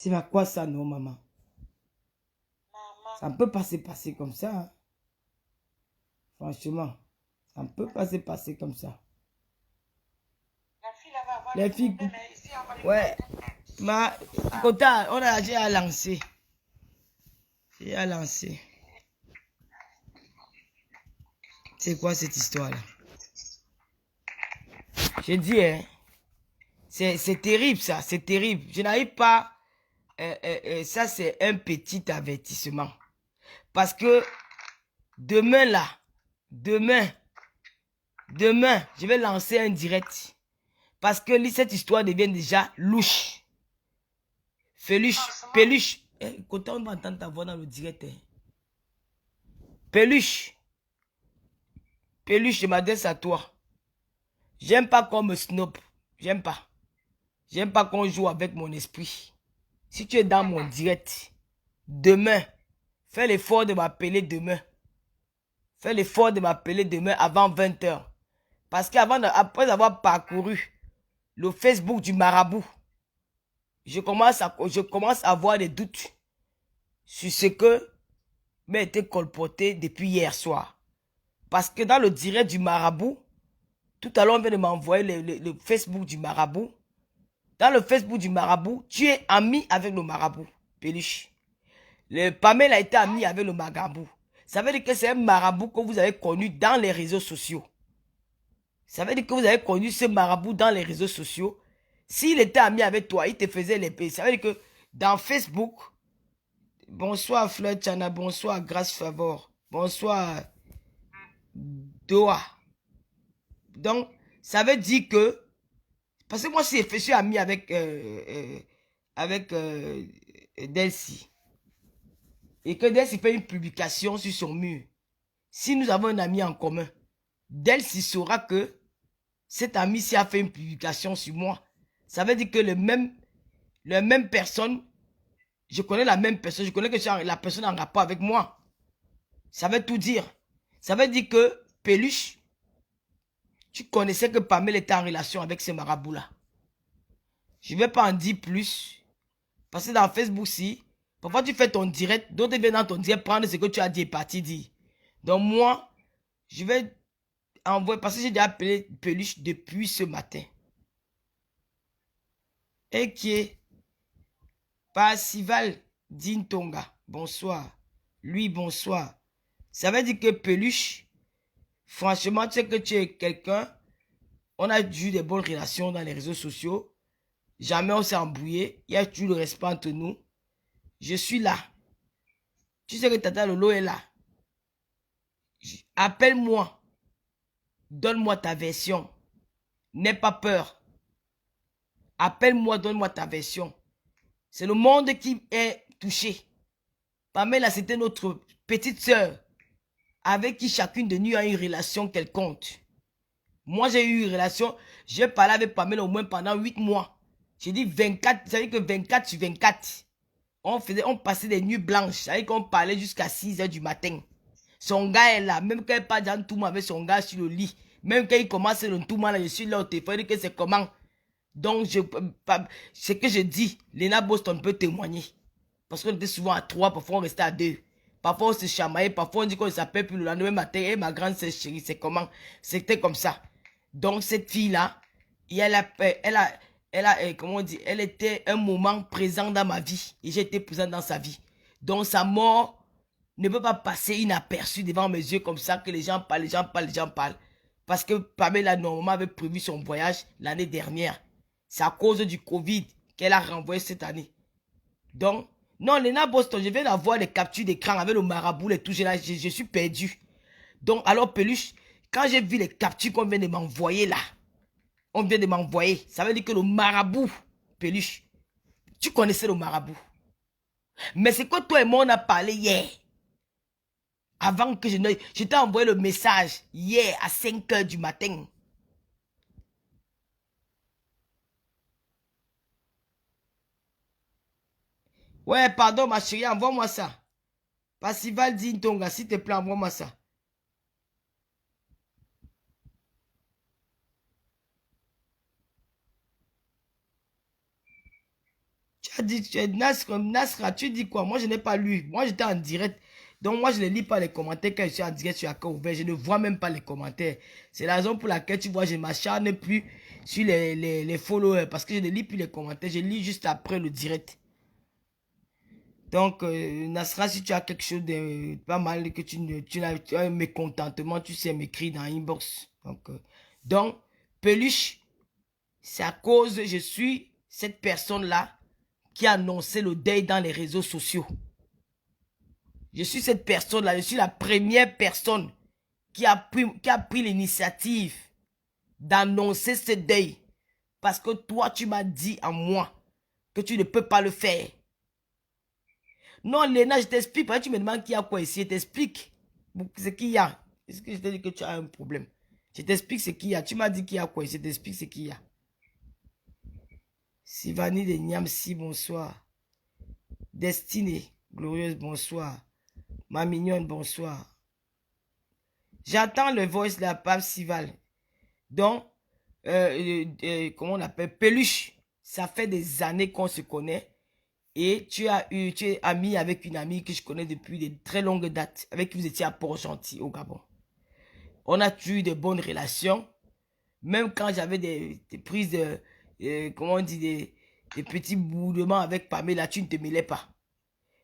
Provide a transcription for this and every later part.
C'est pas quoi ça, non, maman? Maman. Ça ne peut pas se passer comme ça. Hein. Franchement, ça ne peut pas se passer comme ça. La fille là va avoir Les le filles, problème, mais ici on va lui ouais. Kota, on a déjà lancé. J'ai à lancer. C'est quoi cette histoire-là? J'ai dit, hein. C'est terrible, ça. C'est terrible. Je n'arrive pas... ça, c'est un petit avertissement. Parce que demain, là, demain, je vais lancer un direct. Parce que cette histoire devient déjà louche. Peluche. Quand on va entendre ta voix dans le direct. Hein. Peluche, je m'adresse à toi. J'aime pas qu'on me snob. J'aime pas. J'aime pas qu'on joue avec mon esprit. Si tu es dans mon direct, demain, fais l'effort de m'appeler demain. Fais l'effort de m'appeler demain avant 20 h. Parce qu'après avoir parcouru le Facebook du marabout, je commence à avoir des doutes sur ce que m'a été colporté depuis hier soir. Parce que dans le direct du marabout, tout à l'heure on vient de m'envoyer le Facebook du marabout. Dans le Facebook du marabout, tu es ami avec le marabout, Peluche. Le Pamel a été ami avec le marabout. Ça veut dire que c'est un marabout que vous avez connu dans les réseaux sociaux. Ça veut dire que vous avez connu ce marabout dans les réseaux sociaux. S'il était ami avec toi, il te faisait les pays. Ça veut dire que dans Facebook, bonsoir Fleur Chana, bonsoir Grâce Favor, bonsoir Doha. Donc, ça veut dire que, parce que moi, je suis ami avec, Delcy. Et que Delcy fait une publication sur son mur. Si nous avons un ami en commun, Delcy saura que cet ami-ci a fait une publication sur moi. Ça veut dire que la même personne, je connais la même personne, je connais que la personne en rapport avec moi. Ça veut tout dire. Ça veut dire que, Peluche, tu connaissais que Pamela était en relation avec ce marabout-là. Je ne vais pas en dire plus. Parce que dans Facebook, si, parfois tu fais ton direct, d'autres viennent dans ton direct prendre ce que tu as dit et partir dire. Donc moi, je vais envoyer, parce que j'ai déjà appelé Peluche depuis ce matin. Et qui est Pasival Dintonga. Bonsoir. Lui, bonsoir. Ça veut dire que Peluche, franchement, tu sais que tu es quelqu'un, on a eu des bonnes relations dans les réseaux sociaux. Jamais on s'est embrouillé. Il y a toujours le respect entre nous. Je suis là. Tu sais que Tata Lolo est là. Appelle-moi. Donne-moi ta version. N'aie pas peur. Appelle-moi, donne-moi ta version. C'est le monde qui est touché. Pamela, c'était notre petite sœur avec qui chacune de nous a une relation quelconque. Moi, j'ai eu une relation, j'ai parlé avec Pamela au moins pendant 8 mois. J'ai dit 24, ça veut dire que 24 sur 24. On passait des nuits blanches, ça veut dire qu'on parlait jusqu'à 6 h du matin. Son gars est là, même quand il parle dans tout le monde avec son gars sur le lit. Même quand il commence le tout là, je suis là au téléphone, que c'est comment. Donc, ce que je dis, Lena Boston peut témoigner. Parce qu'on était souvent à 3, parfois on restait à 2. Parfois on se chamaillait, parfois on dit qu'on s'appelle, puis le lendemain matin, et ma grande sœur chérie, c'est comment? C'était comme ça. Donc, cette fille-là, comment on dit, elle était un moment présent dans ma vie. Et j'ai été présent dans sa vie. Donc, sa mort ne peut pas passer inaperçue devant mes yeux comme ça, que les gens parlent, les gens parlent, les gens parlent. Parce que Pamela, normalement, avait prévu son voyage l'année dernière. C'est à cause du Covid qu'elle a renvoyé cette année. Donc, non, Lena Boston, je viens d'avoir les captures d'écran avec le marabout, les touches là, je suis perdu. Donc, alors, Peluche, quand j'ai vu les captures qu'on vient de m'envoyer là, on vient de m'envoyer, ça veut dire que le marabout, Peluche, tu connaissais le marabout. Mais c'est quand toi et moi on a parlé hier, avant que je t'ai envoyé le message hier à 5 h du matin. Ouais, pardon ma chérie, envoie-moi ça. Pasival Dintonga, s'il te plaît, envoie-moi ça. as dit, Nasra, tu dis quoi? Moi, je n'ai pas lu. Moi, j'étais en direct. Donc, moi, je ne lis pas les commentaires quand je suis en direct sur Accor ouvert. Je ne vois même pas les commentaires. C'est la raison pour laquelle, tu vois, je ne m'acharne plus sur les followers. Parce que je ne lis plus les commentaires. Je lis juste après le direct. Donc, Nasra, si tu as quelque chose de pas mal, que tu as un mécontentement, tu sais m'écrire dans inbox. Donc, Peluche, c'est à cause, je suis cette personne-là qui a annoncé le deuil dans les réseaux sociaux. Je suis cette personne-là, je suis la première personne qui a pris l'initiative d'annoncer ce deuil. Parce que toi, tu m'as dit à moi que tu ne peux pas le faire. Non, Léna, je t'explique. Tu me demandes qu'il y a quoi ici. Je t'explique ce qu'il y a. Est-ce que je t'ai dit que tu as un problème? Je t'explique ce qu'il y a. Tu m'as dit qu'il y a quoi ici. Je t'explique ce qu'il y a. Sivani de Niamsi, bonsoir. Destinée, glorieuse, bonsoir. Ma mignonne, bonsoir. J'attends le voice de la Pape Sival. Donc, comment on appelle? Peluche. Ça fait des années qu'on se connaît. Et tu es ami avec une amie que je connais depuis de très longues dates. Avec qui vous étiez à Port-Gentil, au Gabon. On a eu de bonnes relations. Même quand j'avais des prises de, comment on dit, des petits bourdements avec Pamela, tu ne te mêlais pas.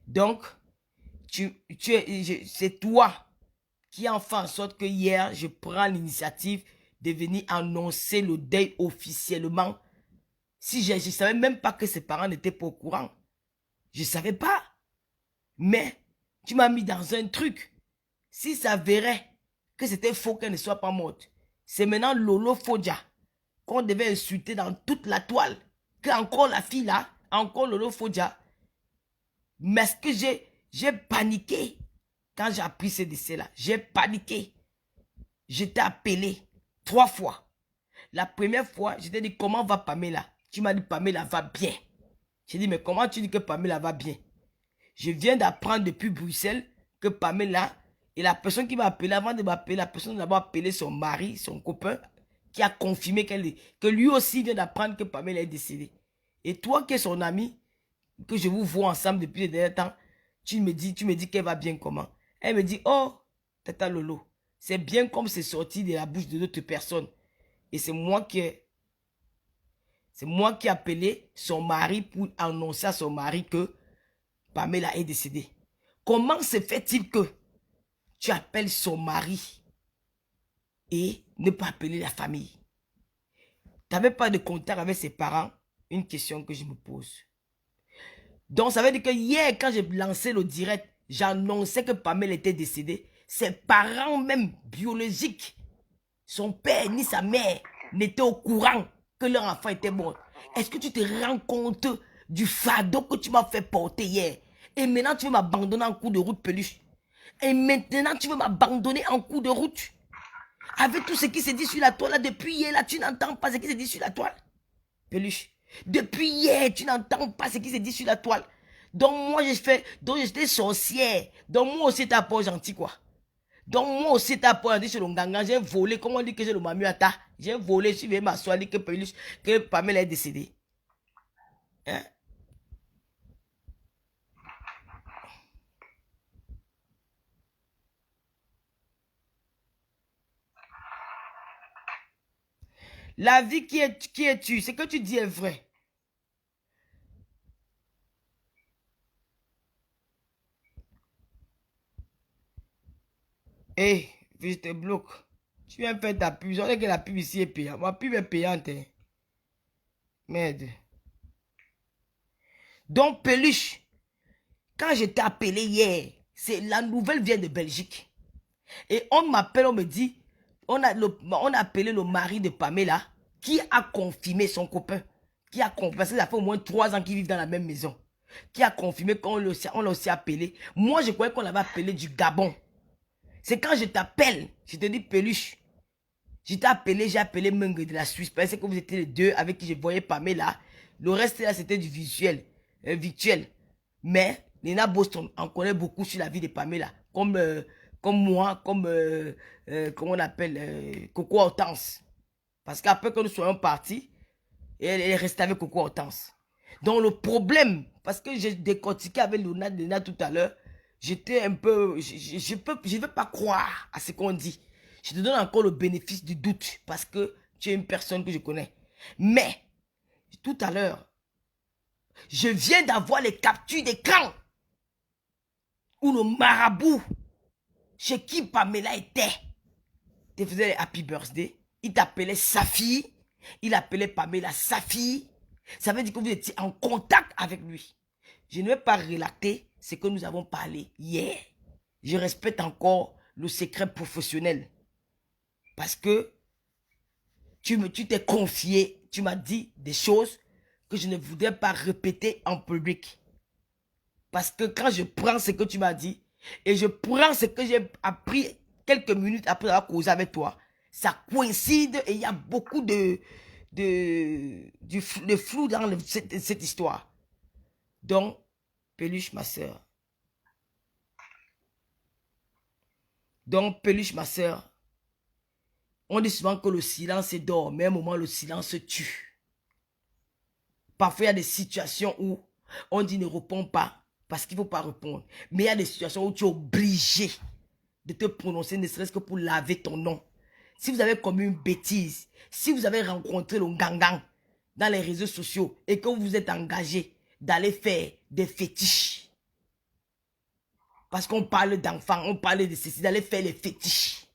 Donc, c'est toi qui en fait en sorte que hier, je prends l'initiative de venir annoncer le deuil officiellement. Si je ne savais même pas que ses parents n'étaient pas au courant. Je ne savais pas. Mais tu m'as mis dans un truc. Si ça verrait que c'était faux qu'elle ne soit pas morte, c'est maintenant Lolo Fodja qu'on devait insulter dans toute la toile. Que encore la fille là, encore Lolo Fodja. Mais ce que j'ai paniqué quand j'ai appris ce décès là. J'ai paniqué. J'étais appelé 3 fois. La première fois, je t'ai dit comment va Pamela? Tu m'as dit Pamela va bien. J'ai dit mais comment tu dis que Pamela va bien? Je viens d'apprendre depuis Bruxelles que Pamela et la personne qui m'a appelé avant de m'appeler, la personne d'abord appelé son mari, son copain, qui a confirmé que lui aussi vient d'apprendre que Pamela est décédée. Et toi qui es son ami, que je vous vois ensemble depuis les derniers temps, tu me dis qu'elle va bien comment? Elle me dit, oh, Tata Lolo, c'est bien comme c'est sorti de la bouche de d'autres personnes. Et c'est moi qui ai appelé son mari pour annoncer à son mari que Pamela est décédée. Comment se fait-il que tu appelles son mari et ne pas appeler la famille? Tu n'avais pas de contact avec ses parents? Une question que je me pose. Donc ça veut dire que hier, quand j'ai lancé le direct, j'annonçais que Pamela était décédée. Ses parents même biologiques, son père ni sa mère, n'étaient au courant que leur enfant était mort. Est-ce que tu te rends compte du fardeau que tu m'as fait porter hier? Et maintenant, tu veux m'abandonner en cours de route, Peluche. Et maintenant, tu veux m'abandonner en cours de route. Avec tout ce qui s'est dit sur la toile, là, depuis hier, là, tu n'entends pas ce qui s'est dit sur la toile. Peluche. Depuis hier, tu n'entends pas ce qui s'est dit sur la toile. Donc, moi, j'étais sorcière. Donc, moi aussi, t'as pas gentil, quoi. Donc, moi aussi, t'as pas gentil sur le nganga. J'ai volé, comment on dit que j'ai le mamuata. J'ai volé, je suis venu m'asseoir, que Pamela est décédée. Hein? La vie qui est tue, ce que tu dis est vrai. Hé, je te bloque. Tu viens faire ta pub. Je sais que la pub ici est payante. Ma pub est payante. Hein. Merde. Donc, Peluche, quand je t'ai appelé hier, la nouvelle vient de Belgique. Et on m'appelle, on me dit, on a appelé le mari de Pamela, qui a confirmé son copain. Qui a confirmé, parce que ça fait au moins 3 ans qu'ils vivent dans la même maison. Qui a confirmé qu'on l'a aussi appelé. Moi, je croyais qu'on l'avait appelé du Gabon. C'est quand je t'appelle, je te dis Peluche. Je t'ai appelé, j'ai appelé Menge de la Suisse. Parce que vous étiez les deux avec qui je voyais Pamela. Le reste là, c'était du visuel, virtuel. Mais Lena Boston en connaît beaucoup sur la vie de Pamela. Comme moi, comme comment on appelle, Coco Hortense. Parce qu'après que nous soyons partis, elle est restée avec Coco Hortense. Donc le problème, parce que j'ai décortiqué avec Léna tout à l'heure, j'étais un peu... Je ne veux pas croire à ce qu'on dit. Je te donne encore le bénéfice du doute, parce que tu es une personne que je connais. Mais, tout à l'heure, je viens d'avoir les captures d'écran où le marabout chez qui Pamela était te faisait les happy birthday. Il t'appelait sa fille. Il appelait Pamela sa fille. Ça veut dire que vous étiez en contact avec lui. Je ne vais pas relater ce que nous avons parlé hier. Je respecte encore le secret professionnel. Parce que tu t'es confié, tu m'as dit des choses que je ne voudrais pas répéter en public. Parce que quand je prends ce que tu m'as dit, et je prends ce que j'ai appris quelques minutes après avoir causé avec toi, ça coïncide et il y a beaucoup de flou dans cette histoire. Donc, Peluche, ma soeur. Donc, Peluche, ma soeur, on dit souvent que le silence dort, mais à un moment, le silence tue. Parfois, il y a des situations où on dit ne réponds pas parce qu'il ne faut pas répondre. Mais il y a des situations où tu es obligé de te prononcer, ne serait-ce que pour laver ton nom. Si vous avez commis une bêtise, si vous avez rencontré le gangang dans les réseaux sociaux et que vous vous êtes engagé d'aller faire des fétiches, parce qu'on parle d'enfants, on parle de ceci, d'aller faire les fétiches,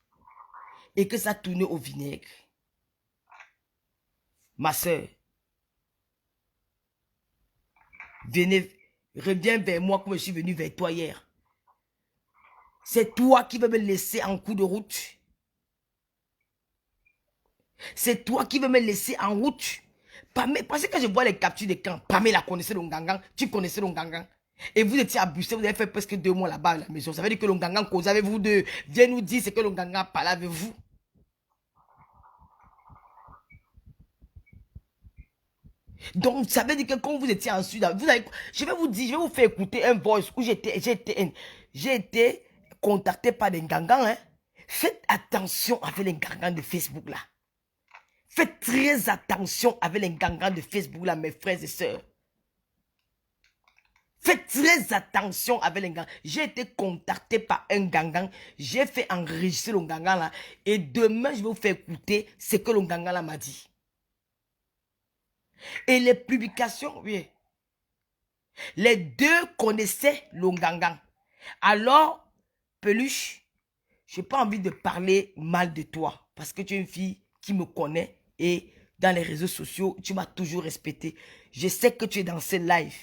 et que ça tourne au vinaigre. Ma soeur, reviens vers moi comme je suis venu vers toi hier. C'est toi qui vas me laisser en cours de route. C'est toi qui veux me laisser en route. Parce que quand je vois les captures des camps, Pamela connaissait l'Ongangan, tu connaissais l'Ongangan. Et vous étiez à Bruxelles, vous avez fait presque 2 mois là-bas à la maison. Ça veut dire que l'Ongangan cause avec vous deux. Viens nous dire ce que l'Ongangan parle avec vous. Donc, ça veut dire que quand vous étiez en Sud, je vais vous dire, je vais vous faire écouter un voice où j'ai été contacté par des Ngangans. Hein. Faites attention avec les Ngangans de Facebook là. Faites très attention avec les Ngangans de Facebook là, mes frères et sœurs. Faites très attention avec les Ngangans. J'ai été contacté par un Gangang. J'ai fait enregistrer le Gangang là. Et demain, je vais vous faire écouter ce que le Gangang là m'a dit. Et les publications, oui. Les deux connaissaient le Gangang. Alors, Peluche, je n'ai pas envie de parler mal de toi. Parce que tu es une fille qui me connaît. Et dans les réseaux sociaux, tu m'as toujours respecté. Je sais que tu es dans ces lives.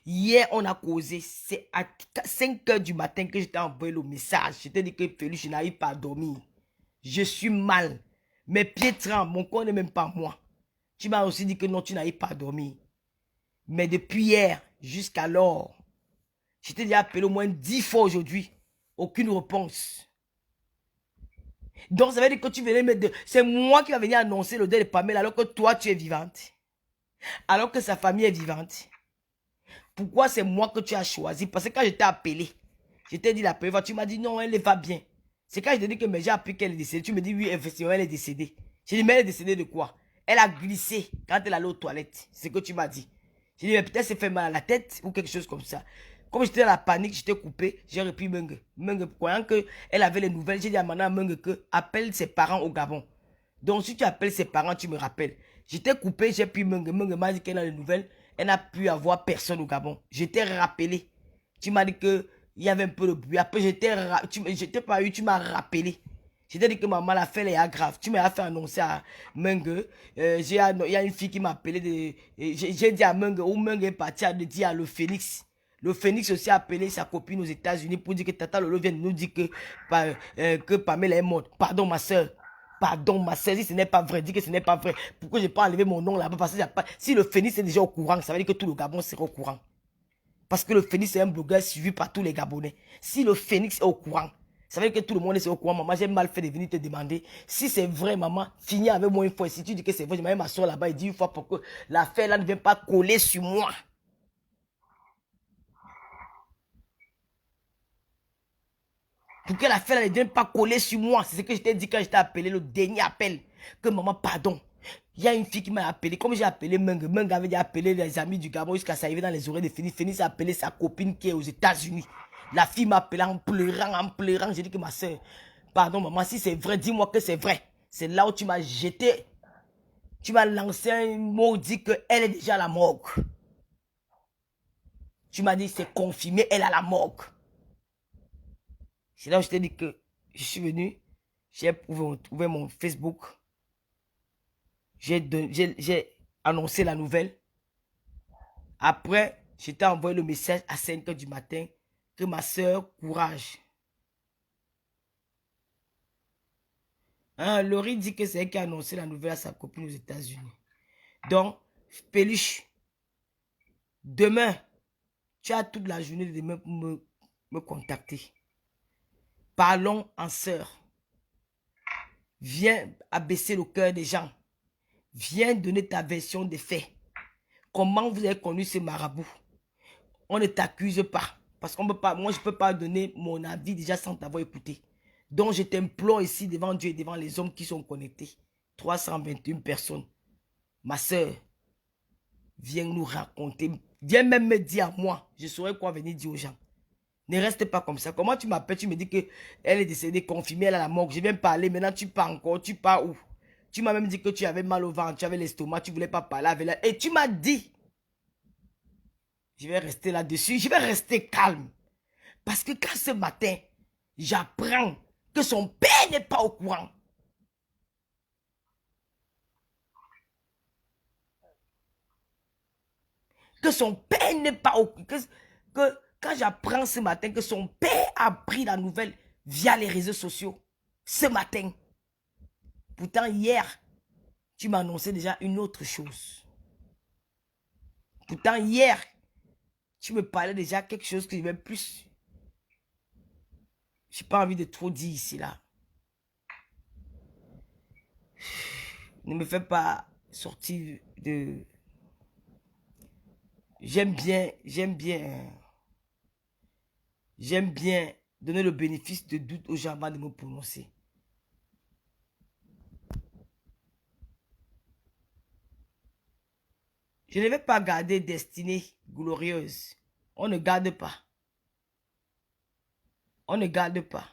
Hier, on a causé. C'est à 5 h du matin que je t'ai envoyé le message. Je t'ai dit que Peluche, je n'arrive pas à dormir. Je suis mal. Mes pieds tremblent. Mon corps n'est même pas moi. Tu m'as aussi dit que non, tu n'arrives pas à dormir. Mais depuis hier jusqu'alors, je t'ai déjà appelé au moins 10 fois aujourd'hui. Aucune réponse. Donc, ça veut dire que tu venais me dire, c'est moi qui va venir annoncer le deuil de Pamela alors que toi, tu es vivante. Alors que sa famille est vivante. Pourquoi c'est moi que tu as choisi? Parce que quand je t'ai appelé, je t'ai dit la première fois, tu m'as dit non, elle va bien. C'est quand je t'ai dit que j'ai appris qu'elle est décédée. Tu me dis oui, effectivement, elle est décédée. J'ai dit, mais elle est décédée de quoi? Elle a glissé quand elle allait aux toilettes. C'est ce que tu m'as dit. J'ai dit, mais peut-être c'est fait mal à la tête ou quelque chose comme ça. Comme j'étais dans la panique, j'étais coupé, j'ai repris Menge. Menge, croyant qu'elle avait les nouvelles, j'ai dit à madame Menge que appelle ses parents au Gabon. Donc si tu appelles ses parents, tu me rappelles. J'étais coupé, j'ai pris Menge. Menge m'a dit qu'elle a les nouvelles. Elle n'a pu avoir personne au Gabon. J'étais rappelé. Tu m'as dit qu'il y avait un peu de bruit. Après, j'étais pas eu, tu m'as rappelé. J'ai dit que maman, la fait est grave. Tu m'as fait annoncer à Menge. Il y a une fille qui m'a appelé. J'ai dit à Menge, où Menge est parti à dire à le Phoenix. Le Phoenix aussi a appelé sa copine aux États-Unis pour dire que Tata Lolo vient de nous dire que Pamela est morte. Pardon, ma soeur. Pardon, ma soeur, si ce n'est pas vrai, dis que ce n'est pas vrai. Pourquoi je n'ai pas enlevé mon nom là-bas? Parce que si le Phoenix est déjà au courant, ça veut dire que tout le Gabon sera au courant. Parce que le Phoenix est un blogueur suivi par tous les Gabonais. Si le Phoenix est au courant, ça veut dire que tout le monde est au courant. Maman, j'ai mal fait de venir te demander. Si c'est vrai, maman, finis avec moi une fois. Si tu dis que c'est vrai, je vais m'asseoir là-bas et dire une fois pour que l'affaire là ne vienne pas coller sur moi. Pour que l'affaire là ne vienne pas coller sur moi. C'est ce que je t'ai dit quand je t'ai appelé le dernier appel. Que maman, pardon. Il y a une fille qui m'a appelé, comme j'ai appelé Meng. Meng avait déjà appelé les amis du Gabon jusqu'à ça arriver dans les oreilles de Phoenix. Phoenix a appelé sa copine qui est aux États-Unis. La fille m'a appelé en pleurant, en pleurant. J'ai dit que ma soeur, pardon maman, si c'est vrai, dis-moi que c'est vrai. C'est là où tu m'as jeté. Tu m'as lancé un mot, dit qu'elle est déjà à la morgue. Tu m'as dit c'est confirmé, elle est à la morgue. C'est là où je t'ai dit que je suis venu, j'ai ouvert mon Facebook. J'ai annoncé la nouvelle. Après, je t'ai envoyé le message à 5 h du matin que ma soeur, courage. Hein, Laurie dit que c'est elle qui a annoncé la nouvelle à sa copine aux États-Unis. Donc, Peluche, demain, tu as toute la journée de demain pour me contacter. Parlons en sœur. Viens abaisser le cœur des gens. Viens donner ta version des faits. Comment vous avez connu ce marabout? On ne t'accuse pas. Parce qu'on peut pas, moi je ne peux pas donner mon avis déjà sans t'avoir écouté. Donc je t'implore ici devant Dieu et devant les hommes qui sont connectés. 321 personnes. Ma soeur, viens nous raconter. Viens même me dire à moi. Je saurais quoi venir dire aux gens. Ne reste pas comme ça. Comment tu m'appelles? Tu me dis qu'elle est décédée, confirmée, elle a la morgue. Je viens parler. Maintenant, tu pars encore. Tu pars où? Tu m'as même dit que tu avais mal au ventre, tu avais l'estomac, tu ne voulais pas parler avec elle. Et tu m'as dit, je vais rester là-dessus, je vais rester calme. Parce que quand ce matin, j'apprends que son père n'est pas au courant. Que son père n'est pas au courant. Que quand j'apprends ce matin que son père a pris la nouvelle via les réseaux sociaux, ce matin. Pourtant, hier, tu m'as annoncé déjà une autre chose. Pourtant, hier, tu me parlais déjà quelque chose que je vais plus. Je n'ai pas envie de trop dire ici, là. Ne me fais pas sortir de... J'aime bien donner le bénéfice de doute aux gens avant de me prononcer. Je ne vais pas garder destinée glorieuse. On ne garde pas. On ne garde pas.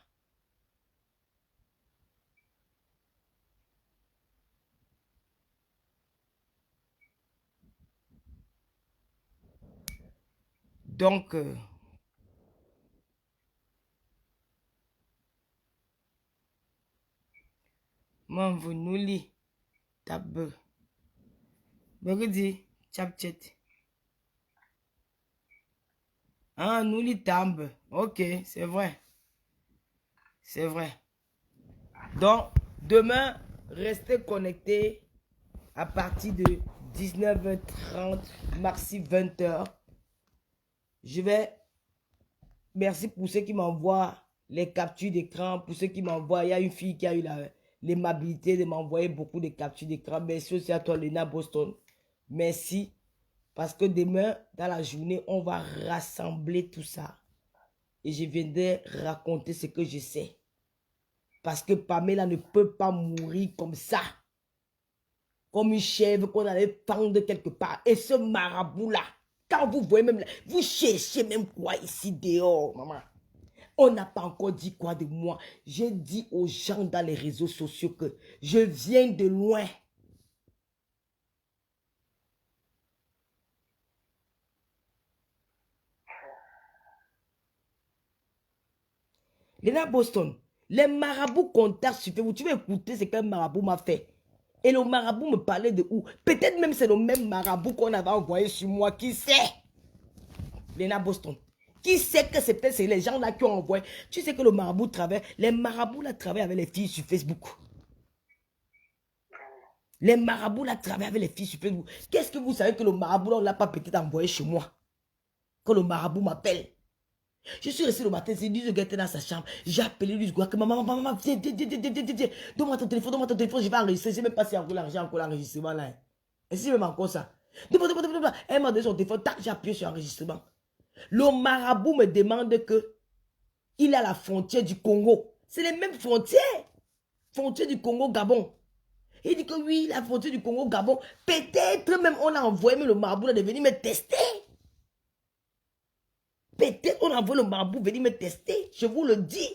Donc, moi, vous nous lit. Tab. Begudi, chapchet. Ah, nous lit tambe. Ok, c'est vrai. C'est vrai. Donc, demain, restez connectés à partir de 19h30, maxi 20h. Je vais... Merci pour ceux qui m'envoient les captures d'écran. Pour ceux qui m'envoient, il y a une fille qui a eu l'aimabilité de m'envoyer beaucoup de captures d'écran. Merci aussi à toi, Lena Boston. Merci. Parce que demain, dans la journée, on va rassembler tout ça. Et je viendrai raconter ce que je sais. Parce que Pamela ne peut pas mourir comme ça. Comme une chèvre qu'on allait pendre quelque part. Et ce marabout-là, quand vous voyez même, vous cherchez même quoi ici dehors, maman. On n'a pas encore dit quoi de moi. J'ai dit aux gens dans les réseaux sociaux que je viens de loin. Lena Boston, les marabouts contactent sur Facebook. Tu veux écouter ce qu'un marabout m'a fait. Et le marabout me parlait de où? Peut-être même c'est le même marabout qu'on avait envoyé sur moi. Qui sait? Lena Boston. Qui sait que c'est peut-être les gens là qui ont envoyé? Tu sais que le marabout travaille. Les marabouts là travaillent avec les filles sur Facebook. Les marabouts là travaillent avec les filles sur Facebook. Qu'est-ce que vous savez que le marabout là on l'a pas peut-être envoyé chez moi? Que le marabout m'appelle. Je suis resté le matin, c'est 10 h dans sa chambre. J'ai appelé lui, que maman, viens. Donne-moi ton téléphone, je vais enregistrer. Je ne sais même pas si j'ai encore l'enregistrement là. Et si même encore ça. Donne-moi. Elle m'a donné son téléphone, tac, j'ai appuyé sur l'enregistrement. Le marabout me demande que il est à la frontière du Congo. C'est les mêmes frontières. Frontière du Congo, Gabon. Il dit que oui, la frontière du Congo, Gabon, peut-être même on a envoyé même le marabout là de venir me tester. Peut-être on a envoyé le marabout venir me tester, je vous le dis.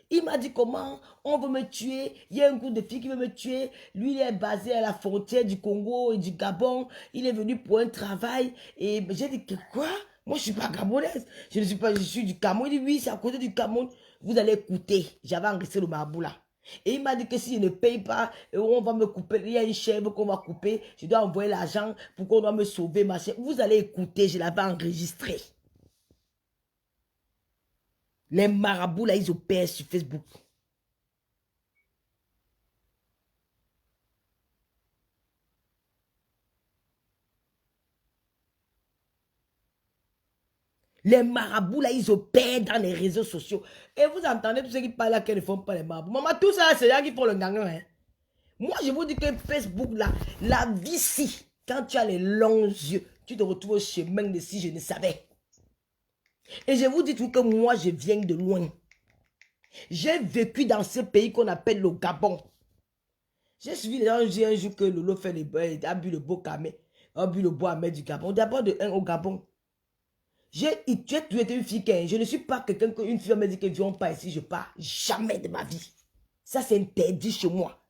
Il m'a dit comment on veut me tuer. Il y a un groupe de filles qui veut me tuer. Lui, il est basé à la frontière du Congo et du Gabon. Il est venu pour un travail. Et j'ai dit que quoi? Moi, je ne suis pas gabonaise. Je ne suis pas, je suis du Cameroun. Il dit oui, c'est à côté du Cameroun. Vous allez écouter. J'avais enregistré le marabout là. Et il m'a dit que si je ne paye pas, on va me couper. Il y a une chèvre qu'on va couper. Je dois envoyer l'argent pour qu'on doit me sauver, machin. Vous allez écouter. Je l'avais enregistré. Les marabouts, là, ils opèrent sur Facebook. Les marabouts, là, ils opèrent dans les réseaux sociaux. Et vous entendez tous ceux qui parlent là, qu'ils ne font pas les marabouts. Maman, tout ça, c'est là qui font le gagnant. Hein. Moi, je vous dis que Facebook, là, la vie, si, quand tu as les longs yeux, tu te retrouves au chemin de si je ne savais. Et je vous dis tout que moi, je viens de loin. J'ai vécu dans ce pays qu'on appelle le Gabon. J'ai suivi les gens un jour que Lolo fait a bu le beau camé, a bu le bois amé du Gabon. D'abord de un au Gabon. Tu es une fille qui je ne suis pas quelqu'un qu'une fille me dit que viens pas ici, je pars. Jamais de ma vie. Ça, c'est interdit chez moi.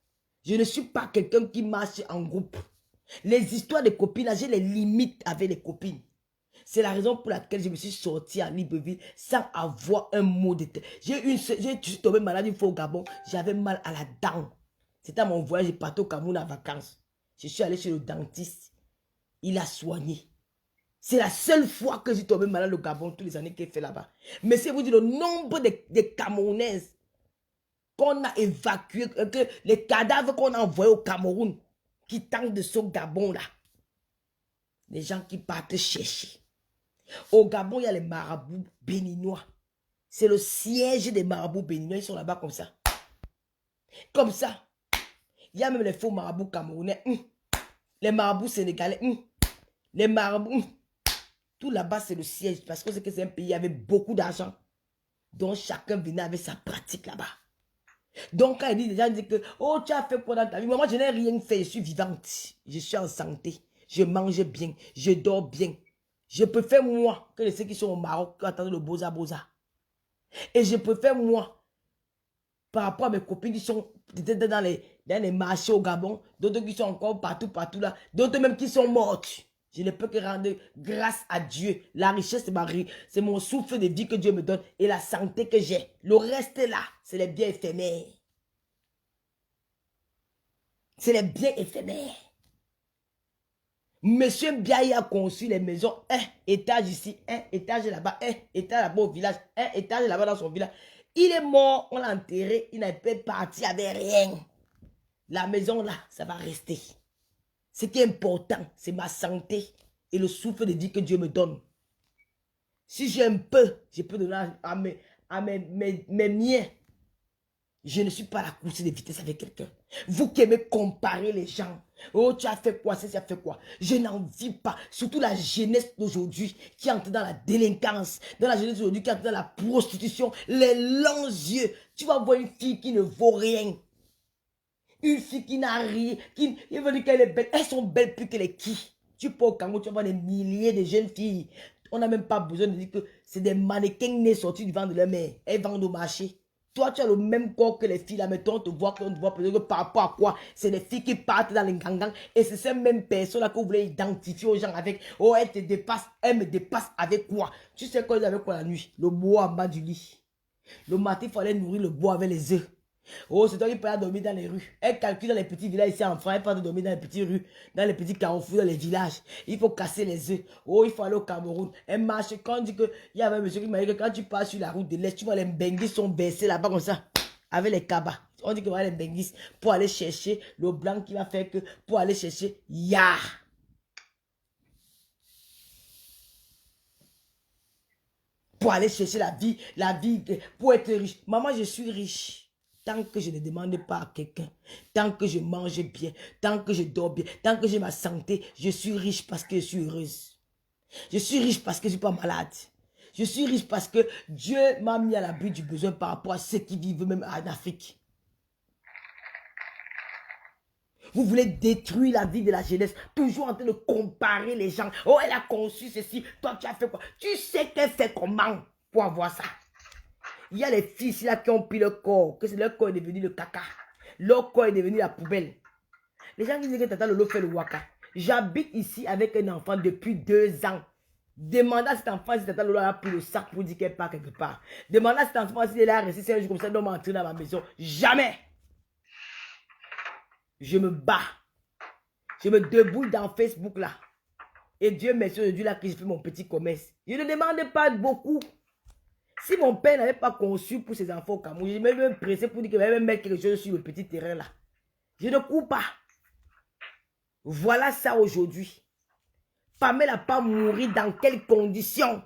Je ne suis pas quelqu'un qui marche en groupe. Les histoires de copines, j'ai les limites avec les copines. C'est la raison pour laquelle je me suis sortie à Libreville sans avoir un mot de tête. Je suis tombée malade une fois au Gabon. J'avais mal à la dent. C'était à mon voyage, je partais au Cameroun en vacances. Je suis allé chez le dentiste. Il a soigné. C'est la seule fois que j'ai tombé malade au Gabon, toutes les années qu'il fait là-bas. Mais c'est vous dire le nombre de Camerounaises qu'on a évacuées, que les cadavres qu'on a envoyés au Cameroun, qui tentent de ce Gabon-là. Les gens qui partent chercher. Au Gabon, il y a les marabouts béninois. C'est le siège des marabouts béninois. Ils sont là-bas comme ça. Comme ça. Il y a même les faux marabouts camerounais. Les marabouts sénégalais. Les marabouts. Tout là-bas, c'est le siège. Parce que c'est un pays avec beaucoup d'argent. Donc, chacun venait avec sa pratique là-bas. Donc, quand les gens disent que, oh, tu as fait quoi dans ta vie? Moi, je n'ai rien fait. Je suis vivante. Je suis en santé. Je mange bien. Je dors bien. Je préfère moi que ceux qui sont au Maroc qui attendent le boza boza. Et je préfère moi par rapport à mes copines qui sont peut-être dans les marchés au Gabon, d'autres qui sont encore partout là, d'autres même qui sont mortes. Je ne peux que rendre grâce à Dieu. La richesse, c'est mon souffle de vie que Dieu me donne et la santé que j'ai. Le reste là, c'est les biens éphémères. C'est les biens éphémères. Monsieur Biaï a conçu les maisons, un étage ici, un étage là-bas, un étage là-bas au village, un étage là-bas dans son village. Il est mort, on l'a enterré, il n'a pas parti avec rien. La maison là, ça va rester. Ce qui est important, c'est ma santé et le souffle de vie que Dieu me donne. Si j'ai un peu, je peux donner à mes miens. Je ne suis pas à la course de vitesse avec quelqu'un. Vous qui aimez comparer les gens. Oh, tu as fait quoi, ça fait quoi. Je n'en vis pas. Surtout la jeunesse d'aujourd'hui qui entre dans la délinquance. Dans la jeunesse d'aujourd'hui qui entre dans la prostitution. Les longs yeux. Tu vas voir une fille qui ne vaut rien. Une fille qui n'a rien. Il veut dire qu'elle est belle. Elles sont belles plus que les qui. Tu peux au Cameroun, tu vas voir des milliers de jeunes filles. On n'a même pas besoin de dire que c'est des mannequins nés sortis du ventre de leur mère. Elles vendent au marché. Toi, tu as le même corps que les filles là, mais toi, on te voit peut-être que par rapport à quoi? C'est les filles qui partent dans les gangs et c'est ces mêmes personnes là que vous voulez identifier aux gens avec. Oh, elle te dépasse, elle me dépasse avec quoi? Tu sais quoi, ils avaient quoi la nuit? Le bois en bas du lit. Le matin, il fallait nourrir le bois avec les œufs. Oh, c'est toi qui peux dormir dans les rues. Elle calcule dans les petits villages ici en France. Elle peut dormir dans les petites rues, dans les petits carrefours, dans les villages. Il faut casser les œufs. Oh, il faut aller au Cameroun. Elle marche. Quand on dit qu'il y avait un monsieur qui m'a dit que quand tu passes sur la route de l'Est, tu vois les benguis sont baissés là-bas comme ça. Avec les cabas. On dit que voilà les benguis pour aller chercher le blanc qui va faire que pour aller chercher ya. Pour aller chercher la vie, pour être riche. Maman, je suis riche. Tant que je ne demande pas à quelqu'un, tant que je mange bien, tant que je dors bien, tant que j'ai ma santé, je suis riche parce que je suis heureuse. Je suis riche parce que je ne suis pas malade. Je suis riche parce que Dieu m'a mis à l'abri du besoin par rapport à ceux qui vivent même en Afrique. Vous voulez détruire la vie de la jeunesse. Toujours en train de comparer les gens. Oh, elle a conçu ceci. Toi, tu as fait quoi? Tu sais qu'elle fait comment pour avoir ça? Il y a les filles ici là qui ont pris leur corps. Que leur corps est devenu le caca. Leur corps est devenu la poubelle. Les gens qui disent que Tata Lolo fait le waka. J'habite ici avec un enfant depuis 2 ans. Demandez à cet enfant si Tata Lolo a pris le sac pour dire qu'elle part quelque part. Demandez à cet enfant si elle a resté 5 jours comme ça, elle m'entrer dans ma maison. Jamais. Je me bats. Je me débrouille dans Facebook là. Et Dieu merci aujourd'hui là que j'ai fait mon petit commerce. Je ne demande pas beaucoup. Si mon père n'avait pas conçu pour ses enfants au Cameroun, je vais me presser pour dire qu'il va même mettre quelque chose sur le petit terrain là. Je ne cours pas. Voilà ça aujourd'hui. Pamela n'a pas mouru dans quelles conditions?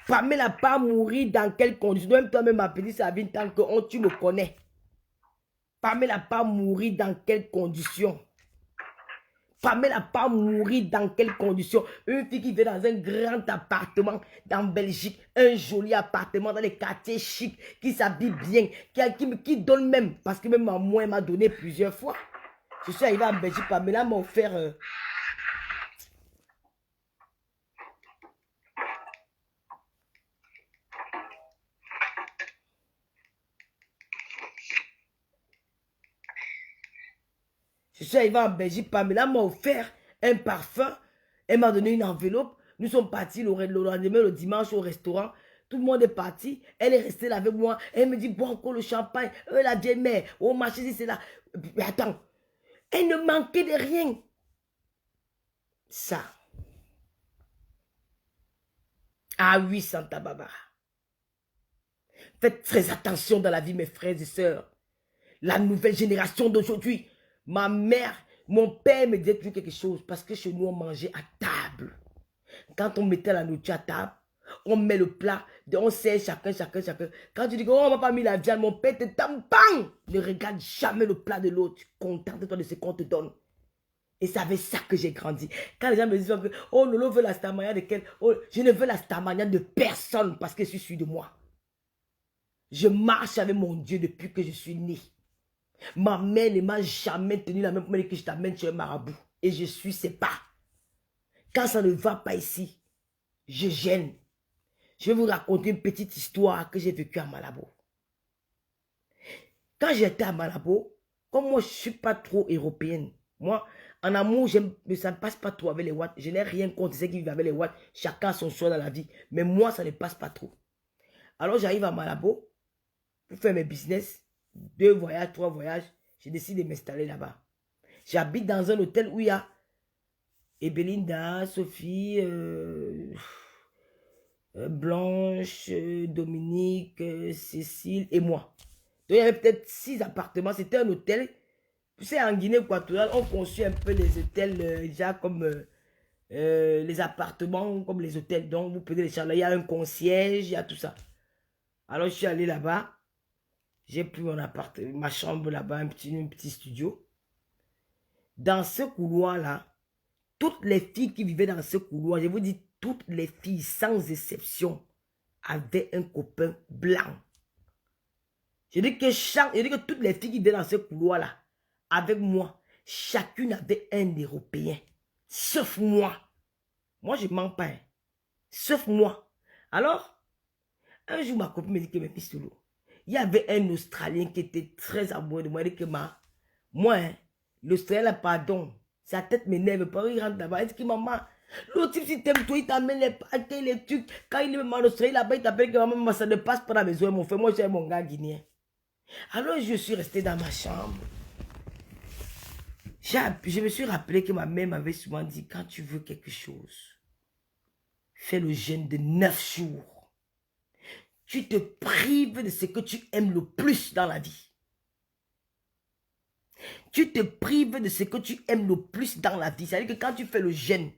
Pamela n'a pas mouru dans quelles conditions? Même toi-même, ma petite Sabine, tant que tu me connais. Pamela n'a pas mouru dans quelles conditions? Pamela n'a pas mouru dans quelles conditions? Une fille qui vit dans un grand appartement dans Belgique, un joli appartement dans les quartiers chics, qui s'habille bien, qui donne même, parce que même moi, elle m'a donné plusieurs fois. Je suis arrivé en Belgique, Pamela m'a offert... Je suis arrivé en Belgique, Pamela m'a offert un parfum. Elle m'a donné une enveloppe. Nous sommes partis le lendemain, le dimanche, au restaurant. Tout le monde est parti. Elle est restée là avec moi. Elle me dit, bois encore le champagne. La vieille mère, au marché, c'est là. Mais attends, elle ne manquait de rien. Ça. Ah oui, Santa Barbara. Faites très attention dans la vie, mes frères et sœurs. La nouvelle génération d'aujourd'hui. Ma mère, mon père me disait toujours quelque chose. Parce que chez nous, on mangeait à table. Quand on mettait la nourriture à table, on met le plat, on sert chacun. Quand tu dis qu'on m'a pas mis la viande, mon père te tampon. Ne regarde jamais le plat de l'autre. Contente-toi de ce qu'on te donne. Et c'est avec ça que j'ai grandi. Quand les gens me disent que oh, Lolo veut la stamania de quel? Oh, je ne veux la stamania de personne parce que je suis de moi. Je marche avec mon Dieu depuis que je suis né. Ma mère ne m'a jamais tenu la même main que je t'amène chez un marabout. Et je suis ses pas. Quand ça ne va pas ici, je gêne. Je vais vous raconter une petite histoire que j'ai vécue à Malabo. Quand j'étais à Malabo, comme moi je ne suis pas trop européenne, moi en amour, ça ne passe pas trop avec les watts. Je n'ai rien contre ceux qui vivent avec les watts. Chacun a son choix dans la vie. Mais moi, ça ne passe pas trop. Alors j'arrive à Malabo pour faire mes business. 2 voyages, 3 voyages. J'ai décidé de m'installer là-bas. J'habite dans un hôtel où il y a Ebelinda, Sophie, Blanche, Dominique, Cécile et moi. Donc il y avait peut-être 6 appartements. C'était un hôtel. Tu sais, en Guinée équatoriale, on construit un peu les hôtels déjà comme les appartements, comme les hôtels. Donc vous pouvez les charger. Il y a un concierge, il y a tout ça. Alors je suis allé là-bas. J'ai pris mon appartement, ma chambre là-bas, un petit studio. Dans ce couloir-là, toutes les filles qui vivaient dans ce couloir, je vous dis, toutes les filles, sans exception, avaient un copain blanc. Je dis que toutes les filles qui vivaient dans ce couloir-là, avec moi, chacune avait un Européen. Sauf moi. Moi, je ne mens pas. Hein. Sauf moi. Alors, un jour, ma copine me dit que mes pistolos. Il y avait un Australien qui était très amoureux de moi. Il dit que moi, hein, l'Australien, pardon, sa tête m'énerve. Il rentre là-bas. Il dit que maman, l'autre type, si t'aimes toi, il t'amène les paquets, les trucs. Quand il est en Australie, là-bas, il t'appelle que maman, ça ne passe pas dans la maison. Mon frère, moi, j'ai mon gars guinéen. Alors, je suis resté dans ma chambre. Je me suis rappelé que ma mère m'avait souvent dit, quand tu veux quelque chose, fais le jeûne de 9 jours. Tu te prives de ce que tu aimes le plus dans la vie. Tu te prives de ce que tu aimes le plus dans la vie. C'est-à-dire que quand tu fais le jeûne,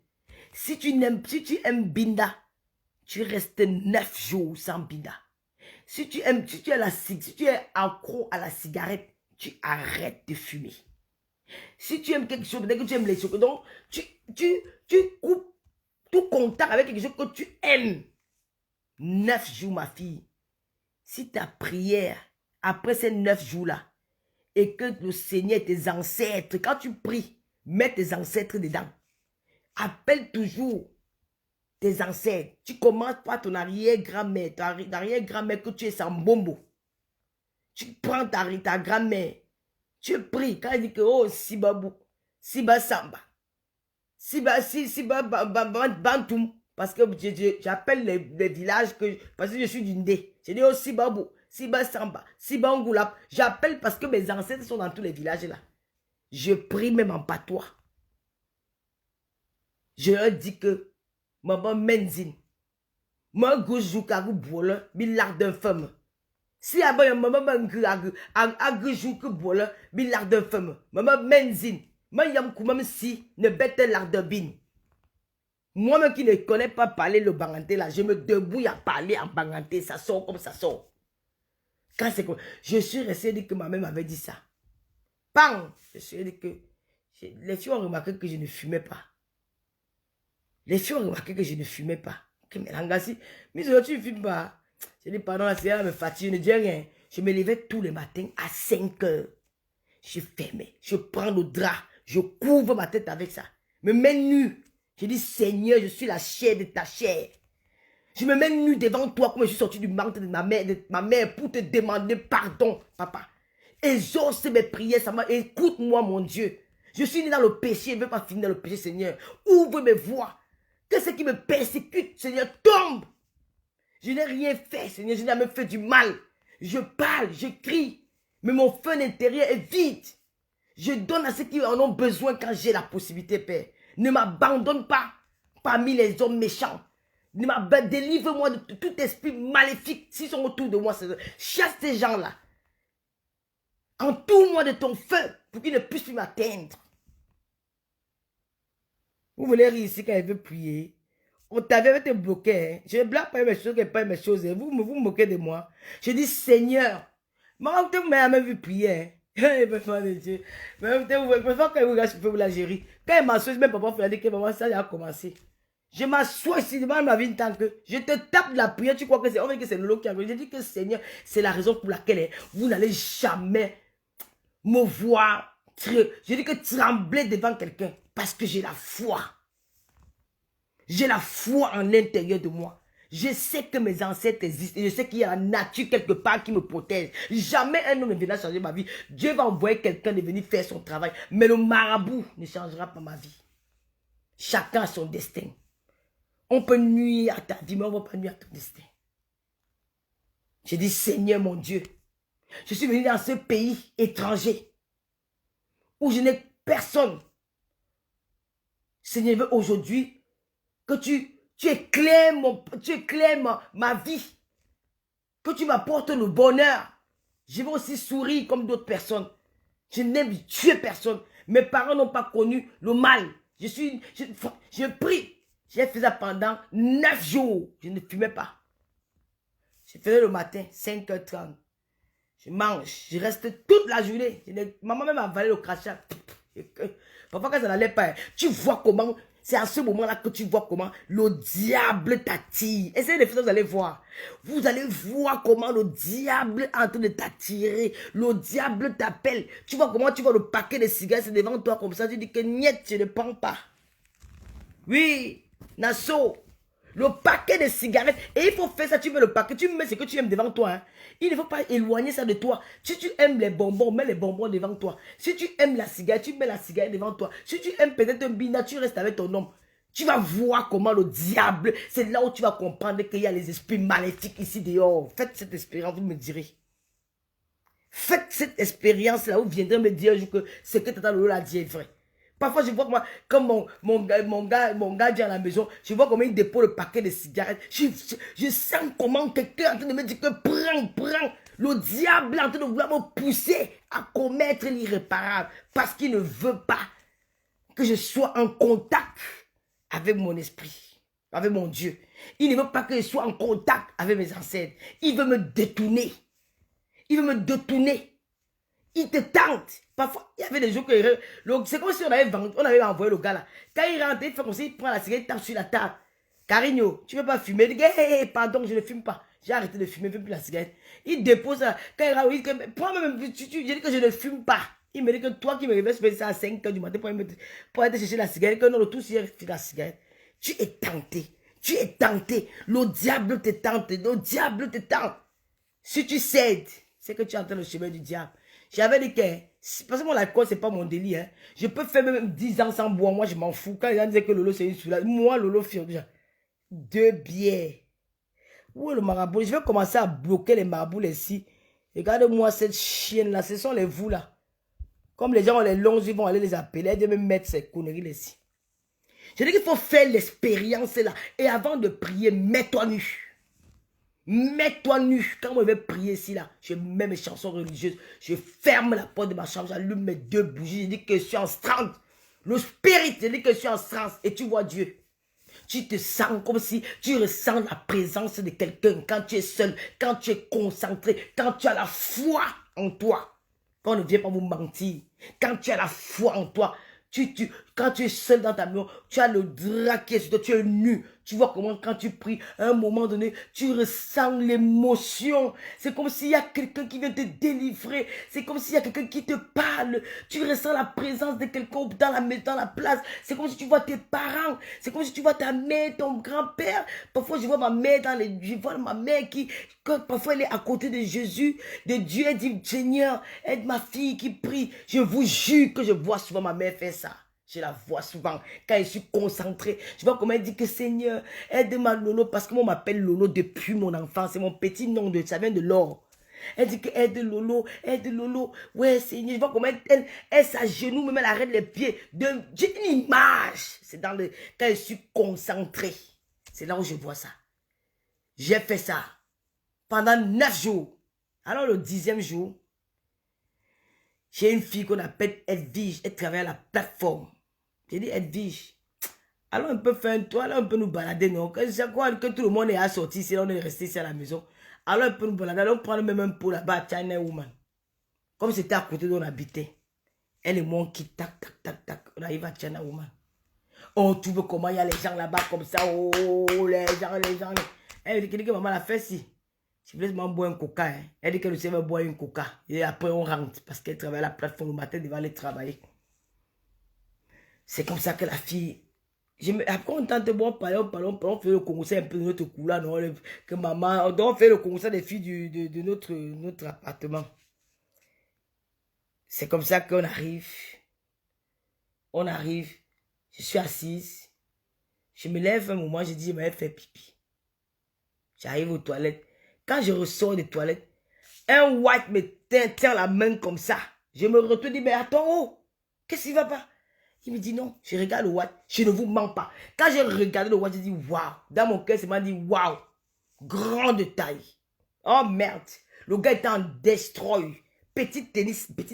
si tu aimes Binda, tu restes 9 jours sans Binda. Si tu es accro à la cigarette, tu arrêtes de fumer. Si tu aimes quelque chose, dès que tu aimes les chocolats, donc tu coupes tout contact avec quelque chose que tu aimes. 9 jours, ma fille. Si ta prière, après ces 9 jours-là, et que le Seigneur, tes ancêtres, quand tu pries, mets tes ancêtres dedans. Appelle toujours tes ancêtres. Tu commences par ton arrière-grand-mère, ton arrière-grand-mère que tu es sans bombo. Tu prends ta grand-mère. Tu pries. Quand elle dit que, oh, Sibabou, Siba Samba, Siba Bantoum, parce que j'appelle les villages parce que je suis d'une dé. Je dis, oh, Sibabou, Siba Samba, Siba Ngoulap. J'appelle parce que mes ancêtres sont dans tous les villages là. Je prie même en patois. Je leur dis que, maman Menzine, moi, goujou karou boule, bilard d'un femme. Si à un maman agrejou que boule, bilard d'un femme. Maman Menzine, moi, yam koumam si, ne bête l'art de bin. Moi-même qui ne connais pas parler le banganté là, je me débrouille à parler en banganté, ça sort comme ça sort. Quand c'est quoi? Je suis resté dit que ma mère m'avait dit ça. Bang! Je suis dit que les filles ont remarqué que je ne fumais pas. Les filles ont remarqué que je ne fumais pas. Que mais l'angassi, mais tu ne fumes pas. Je dis pardon, la séance me fatigue, je ne dis rien. Je me levais tous les matins à 5 heures. Je fermais, je prends le drap, je couvre ma tête avec ça. Me mets nu. Je dis Seigneur, je suis la chair de ta chair. Je me mets nu devant toi comme je suis sorti du ventre de ma mère pour te demander pardon, papa. Exauce mes prières, écoute-moi mon Dieu. Je suis né dans le péché, je ne veux pas finir dans le péché, Seigneur. Ouvre mes voies. Que ce qui me persécute, Seigneur, tombe. Je n'ai rien fait, Seigneur, je n'ai jamais fait du mal. Je parle, je crie, mais mon feu intérieur est vide. Je donne à ceux qui en ont besoin quand j'ai la possibilité, Père. Ne m'abandonne pas parmi les hommes méchants. Délivre-moi de tout esprit maléfique s'ils sont autour de moi. Chasse ces gens-là. Entoure-moi de ton feu pour qu'ils ne puissent plus m'atteindre. Vous voulez rire ici quand elle veut prier. On t'avait été bloqué. Hein. Je ne blague pas mes choses, pas mes choses. Hein. Vous vous moquez de moi. Je dis Seigneur. Moi, vous m'avez même vu prier. Hein. Quand elle m'assoit, même papa fait dire que maman, ça a commencé. Je m'assois ici devant ma vie tant que je te tape de la prière, tu crois que c'est le lot qui a gagné. Je dis que Seigneur, c'est la raison pour laquelle vous n'allez jamais me voir. Je dis que trembler devant quelqu'un parce que j'ai la foi. J'ai la foi en l'intérieur de moi. Je sais que mes ancêtres existent. Et je sais qu'il y a la nature quelque part qui me protège. Jamais un homme ne viendra changer ma vie. Dieu va envoyer quelqu'un de venir faire son travail. Mais le marabout ne changera pas ma vie. Chacun a son destin. On peut nuire à ta vie, mais on ne va pas nuire à ton destin. J'ai dit, Seigneur mon Dieu, je suis venu dans ce pays étranger où je n'ai personne. Seigneur, je veux aujourd'hui que tu éclaires ma vie. Que tu m'apportes le bonheur. Je veux aussi sourire comme d'autres personnes. Je n'aime tuer personne. Mes parents n'ont pas connu le mal. Je prie. J'ai fait ça pendant 9 jours. Je ne fumais pas. Je faisais le matin, 5h30. Je mange. Je reste toute la journée. Maman même a avalé le crachat. Parfois quand ça n'allait pas, tu vois comment... C'est à ce moment-là que tu vois comment le diable t'attire. Essayez de faire ça, vous allez voir. Vous allez voir comment le diable est en train de t'attirer. Le diable t'appelle. Tu vois comment tu vois le paquet de cigarettes, c'est devant toi comme ça. Tu dis que niet, je ne prends pas. Oui, Nassau. Le paquet de cigarettes. Et il faut faire ça, tu mets le paquet, tu mets ce que tu aimes devant toi. Hein. Il ne faut pas éloigner ça de toi. Si tu aimes les bonbons, mets les bonbons devant toi. Si tu aimes la cigarette, tu mets la cigarette devant toi. Si tu aimes peut-être un bina, tu restes avec ton homme. Tu vas voir comment le diable, c'est là où tu vas comprendre qu'il y a les esprits maléfiques ici dehors. Faites cette expérience, vous me direz. Faites cette expérience-là, vous viendrez me dire que ce que Tata Lolo a dit est vrai. Parfois, je vois comment, comme mon gars dit à la maison, je vois comment il dépose le paquet de cigarettes. Je sens comment quelqu'un est en train de me dire que prends. Le diable est en train de vouloir me pousser à commettre l'irréparable. Parce qu'il ne veut pas que je sois en contact avec mon esprit, avec mon Dieu. Il ne veut pas que je sois en contact avec mes ancêtres. Il veut me détourner. Il te tente. Parfois, il y avait des jours que... C'est comme si on avait envoyé le gars là. Quand il rentre, il fait comme ça, il prend la cigarette, il tape sur la table. Carigno, tu ne veux pas fumer? Il dit, hey, pardon, je ne fume pas. J'ai arrêté de fumer, je ne fume plus la cigarette. Il dépose ça. Quand il a, il dit je dis que je ne fume pas. Il me dit que toi qui me réveilles, je fais ça à 5 h du matin pour aller chercher la cigarette. Que non, le tout, c'est la cigarette. Tu es tenté. Tu es tenté. Le diable te tente. Le diable te tente. Si tu cèdes, c'est que tu es en train de chemin du diable. J'avais dit que, parce que mon alcool, ce n'est pas mon délire. Hein. Je peux faire même 10 ans sans boire. Moi, je m'en fous. Quand les gens disaient que Lolo, c'est une soulage. Moi, Lolo, 2 bières. Où est le marabout? Je vais commencer à bloquer les marabouts ici. Regardez-moi cette chienne-là. Ce sont les vous là. Comme les gens ont les longs, ils vont aller les appeler. Ils doivent mettre ces conneries ici. Je dis qu'il faut faire l'expérience là. Et avant de prier, mets-toi nu. Mets-toi nu. Quand je vais prier ici, là, je mets mes chansons religieuses. Je ferme la porte de ma chambre. J'allume mes 2 bougies. Je dis que je suis en transe. Le spirit, je dis que je suis en transe. Et tu vois Dieu. Tu te sens comme si tu ressens la présence de quelqu'un. Quand tu es seul, quand tu es concentré, quand tu as la foi en toi. Quand on ne vient pas vous mentir. Quand tu as la foi en toi. Quand tu es seul dans ta maison, tu as le drap qui est sur toi, tu es nu. Tu vois comment quand tu pries, à un moment donné, tu ressens l'émotion. C'est comme s'il y a quelqu'un qui vient te délivrer. C'est comme s'il y a quelqu'un qui te parle. Tu ressens la présence de quelqu'un dans la place. C'est comme si tu vois tes parents. C'est comme si tu vois ta mère, ton grand-père. Parfois, je vois ma mère je vois ma mère parfois elle est à côté de Jésus, de Dieu. Elle dit, Seigneur, aide ma fille qui prie. Je vous jure que je vois souvent ma mère faire ça. Je la vois souvent. Quand je suis concentrée, je vois comment elle dit que Seigneur, aide-moi Lolo. Parce que moi, on m'appelle Lolo depuis mon enfance. C'est mon petit nom, ça vient de l'or. Elle dit que aide Lolo, aide Lolo. Ouais, Seigneur, je vois comment elle s'agenouille, même elle arrête les pieds. J'ai une image. C'est quand je suis concentrée. C'est là où je vois ça. J'ai fait ça pendant 9 jours. Alors le 10e jour, j'ai une fille qu'on appelle Edwige. Elle travaille à la plateforme. J'ai dit, Edwige, alors on peut faire un tour, alors on peut nous balader, non? C'est quoi que tout le monde est assorti ici, on est resté ici à la maison. Alors on peut nous balader, alors on prend même un pot là-bas à China Woman. Comme c'était à côté d'où on habitait. Elle et moi, on quitte, tac, tac, tac, tac. On arrive à China Woman. On trouve comment il y a les gens là-bas comme ça. Oh, les gens. Elle dit que maman l'a fait si. Je voulais maman boire un coca. Hein. Elle dit qu'elle va boire un coca. Et après on rentre parce qu'elle travaille à la plateforme le matin, devant aller travailler. C'est comme ça que la fille... Après, on tente de boire, on fait le concours un peu de notre couleur, non, que maman... On fait le concours des filles de notre appartement. C'est comme ça qu'on arrive. On arrive. Je suis assise. Je me lève un moment, je dis, je vais faire pipi. J'arrive aux toilettes. Quand je ressors des toilettes, un white me tient la main comme ça. Je me retourne et dis, mais attends, oh, qu'est-ce qui va pas? Il me dit non, je regarde le watt, je ne vous mens pas. Quand j'ai regardé le watt, j'ai dit waouh. Dans mon cœur, c'est m'a dit waouh. Grande taille. Oh merde. Le gars était en destroy. Petite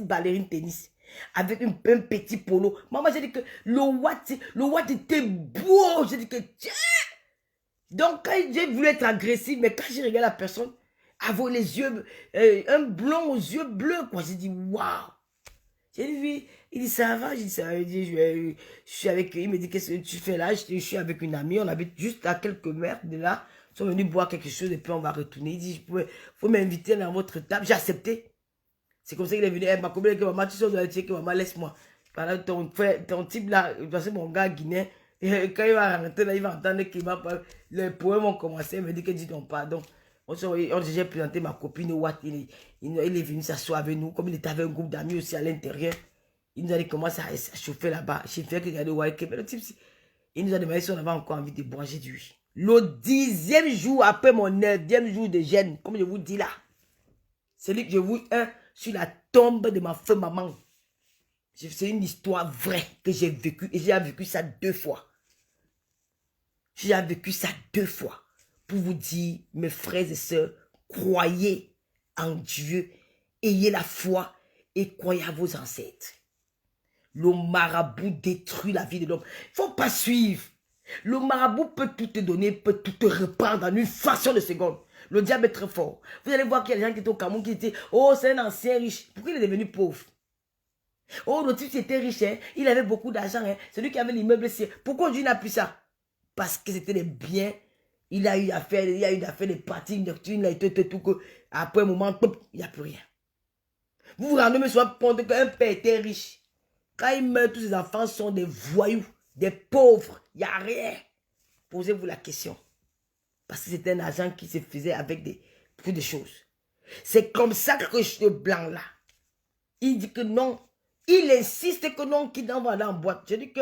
ballerine tennis. Avec un petit polo. Maman, j'ai dit que le watt était beau. J'ai dit que tiens. Donc, quand j'ai voulu être agressif, mais quand j'ai regardé la personne, avec les yeux, un blond aux yeux bleus, quoi. J'ai dit waouh. J'ai dit, il dit, ça va? J'ai dit, ça va. Il dit, je suis avec, il me dit, qu'est-ce que tu fais là? Je suis avec une amie, on habite juste à quelques mètres de là. Ils sont venus boire quelque chose et puis on va retourner. Il dit, faut m'inviter dans votre table. J'ai accepté. C'est comme ça qu'il est venu. Elle m'a combien que maman, tu sais, que maman, laisse-moi. Pendant ton type là, parce que mon gars guinéen, quand il va rentrer là, il va entendre qu'il va pas. Les poèmes ont commencé, il me dit que dis donc pardon. J'ai présenté ma copine Watt, il est venu s'asseoir avec nous, comme il était avec un groupe d'amis aussi à l'intérieur. Il nous a dit comment ça à chauffer là-bas. J'ai fait regarder Watt, mais le type, il nous a demandé si on avait encore envie de boire. J'ai dit oui. Le 10e jour après mon 9e jour de jeûne, comme je vous dis là, celui que je vous sur la tombe de ma femme maman. C'est une histoire vraie que j'ai vécue et j'ai vécu ça 2 fois. J'ai vécu ça 2 fois. Pour vous dire, mes frères et sœurs, croyez en Dieu, ayez la foi et croyez à vos ancêtres. Le marabout détruit la vie de l'homme. Il ne faut pas suivre. Le marabout peut tout te donner, peut tout te reprendre en une fraction de seconde. Le diable est très fort. Vous allez voir qu'il y a des gens qui étaient au Cameroun qui disaient, oh, c'est un ancien riche. Pourquoi il est devenu pauvre? Oh, le type était riche, hein? Il avait beaucoup d'argent. Hein? Celui qui avait l'immeuble, c'est... Pourquoi Dieu n'a plus ça? Parce que c'était des biens Il a eu à faire des parties nocturnes, tout que après un moment, il n'y a plus rien. Vous vous rendez me souvent compte qu'un père était riche. Quand il meurt, tous ses enfants sont des voyous, des pauvres. Il n'y a rien. Posez-vous la question. Parce que c'était un agent qui se faisait avec beaucoup de choses. C'est comme ça que ce blanc-là, il dit que non. Il insiste que non, qu'il va aller en boîte. Je dis que,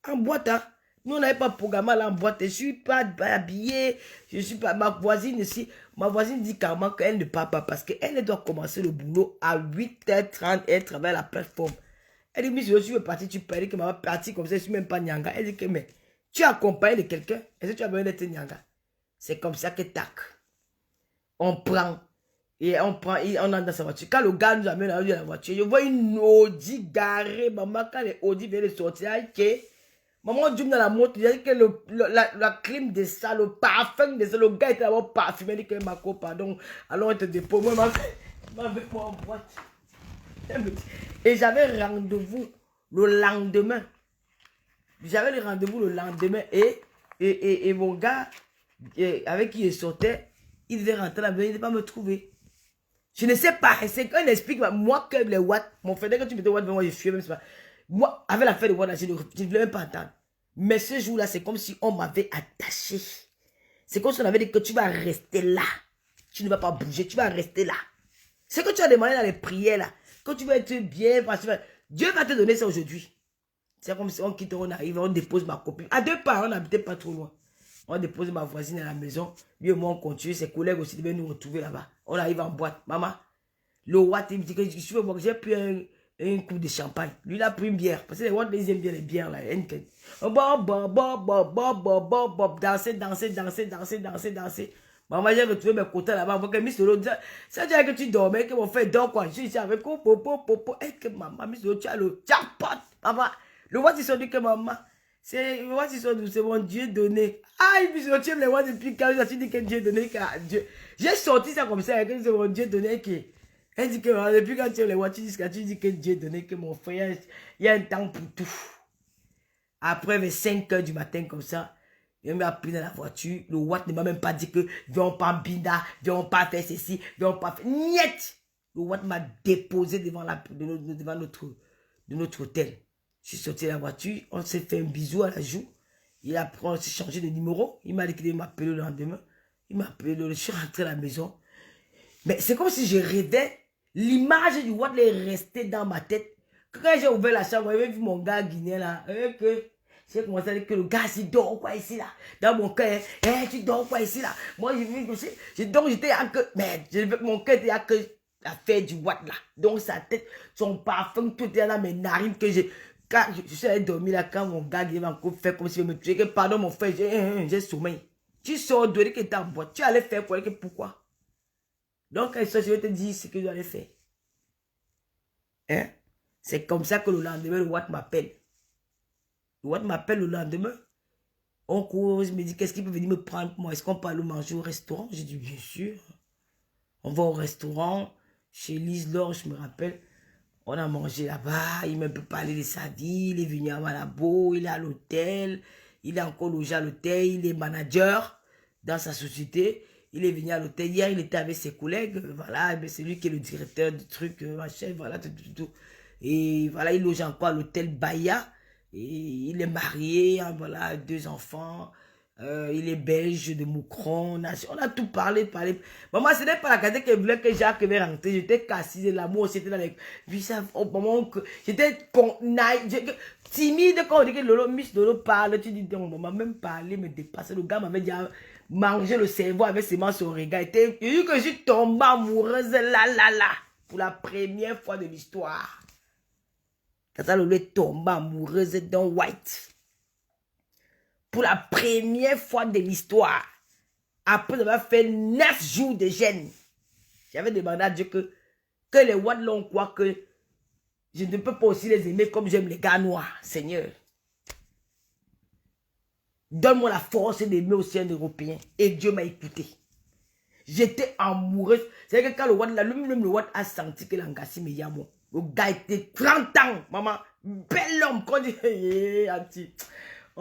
en boîte, hein. Nous, on n'avait pas programmé aller en boîte. Je ne suis pas habillée. Je suis pas... Ma voisine ici, ma voisine dit carrément qu'elle ne part pas parce qu'elle doit commencer le boulot à 8h30 et elle travaille à la plateforme. Elle dit, mais si je veux partir, tu peux. Elle dit que maman partie comme ça, je ne suis même pas Nyanga. Elle dit que, mais tu accompagnes de quelqu'un. Est-ce que tu as besoin d'être Nyanga? C'est comme ça que tac. On prend. Et on entre dans sa voiture. Quand le gars nous amène dans la voiture, je vois une Audi garée. Maman, quand les Audi viennent de sortir, maman dit dans la moto, il dit que la clim de ça, le parfum de ça, le gars était d'abord parfumé. Il dit que Marco, pardon, alors on te dépose. Moi, avec moi en boîte. Et j'avais rendez-vous le lendemain. J'avais le rendez-vous le lendemain. Et mon gars, avec qui il sortait, il devait rentrer là-bas, il ne devait pas me trouver. Je ne sais pas, c'est qu'un explique, moi, que les watts, mon frère, quand tu me dis watts, moi, je suis même pas. Moi, avec l'affaire de watts, je ne voulais même pas entendre. Mais ce jour-là, c'est comme si on m'avait attaché. C'est comme si on avait dit que tu vas rester là. Tu ne vas pas bouger, tu vas rester là. C'est que tu as demandé dans les prières là. Quand tu vas être bien, Dieu va te donner ça aujourd'hui. C'est comme si on quitte, on arrive, on dépose ma copine. À deux pas, on n'habitait pas trop loin. On dépose ma voisine à la maison. Lui et moi, on continue. Ses collègues aussi devaient nous retrouver là-bas. On arrive en boîte. Maman, le Watt, il me dit que je veux boire. J'ai pris un coup de champagne. Lui, il a pris une bière. Parce que les Watt, ils aiment bien les bières là. Danser. Maman, j'ai retrouvé mes côtés là-bas. On voit que Miss Lolo, ça veut dire que tu dormais, que mon frère dort quoi. Je suis ici avec popo. Et que maman, Miss Lolo, tu as le jackpot. Maman, le Watt, ils sont dit que maman. C'est mon Dieu donné. Ah, Miss Lolo, tu aimes les Watt depuis quand tu dis que Dieu donné qu'à Dieu. J'ai sorti ça comme ça, que c'est mon Dieu donné qui. Elle dit que depuis quand tu aimes les Watt, tu dis que Dieu donné, que mon frère, il y a un temps pour tout. Après, vers 5 h du matin comme ça, il m'a pris dans la voiture. Le Watt ne m'a même pas dit que viens pas en binda, viens pas faire ceci, viens pas faire. Niet! Le Watt m'a déposé devant notre hôtel. Je suis sorti de la voiture, on s'est fait un bisou à la joue. On s'est changé de numéro. Il m'a dit qu'il m'appelait le lendemain. Il m'a appelé, je suis rentré à la maison. Mais c'est comme si je rêvais. L'image du Watt est restée dans ma tête. Quand j'ai ouvert la chambre, j'avais vu mon gars guinéen là. J'ai commencé à dire que le gars, il dort quoi ici là. Dans mon cœur, tu dors quoi ici là. Moi, je dors, j'étais à que. Mais mon cœur était à que l'affaire du Watt là. Donc sa tête, son parfum, tout est dans mes narines que j'ai. Quand je suis allé dormir là, quand mon gars il m'a encore fait comme s'il me tuait, que pardon mon frère, j'ai sommeil. Tu sors de l'île que tu es en boîte. Tu allais faire quoi? Pourquoi? Donc, je vais te dire ce que tu allais faire. Hein? C'est comme ça que le lendemain, le Watt m'appelle. Le Watt m'appelle le lendemain. On court, il me dit, qu'est-ce qu'il peut venir me prendre pour moi? Est-ce qu'on peut aller manger au restaurant? J'ai dit, bien sûr. On va au restaurant, chez Lise Laure, je me rappelle. On a mangé là-bas, il me peut parler de sa vie, il est venu à Malabo, il est à l'hôtel, il est encore logé à l'hôtel, il est manager dans sa société, il est venu à l'hôtel, hier il était avec ses collègues, voilà, c'est lui qui est le directeur du truc, machin, voilà, tout. Et voilà, il loge encore à l'hôtel Bahia, et il est marié, hein, voilà, 2 enfants, il est belge de Moucron, on a tout parlé. Maman, ce n'est pas la qualité qu'elle voulait que Jacques vienne rentrer. J'étais cassée, l'amour, c'était dans les... J'étais timide quand on dit que Miss Lolo parle. Tu dis, donc, maman, même parler me dépasse. Le gars m'avait dit, manger le cerveau avec ses mains sur le regard. J'ai vu que je suis tombée amoureuse, là, pour la première fois de l'histoire. Quand ça, Lolo est tombée amoureuse d'un white. Pour la première fois de l'histoire, après avoir fait 9 jours de jeûne, j'avais demandé à Dieu que les Watt l'ont quoi que je ne peux pas aussi les aimer comme j'aime les gars noirs, Seigneur. Donne-moi la force d'aimer aussi un Européen. Et Dieu m'a écouté. J'étais amoureuse. C'est que quand le Watt, le Watt a senti que l'angassi me yamo. Le gars était 30 ans, maman. Bel homme. Quand on dit,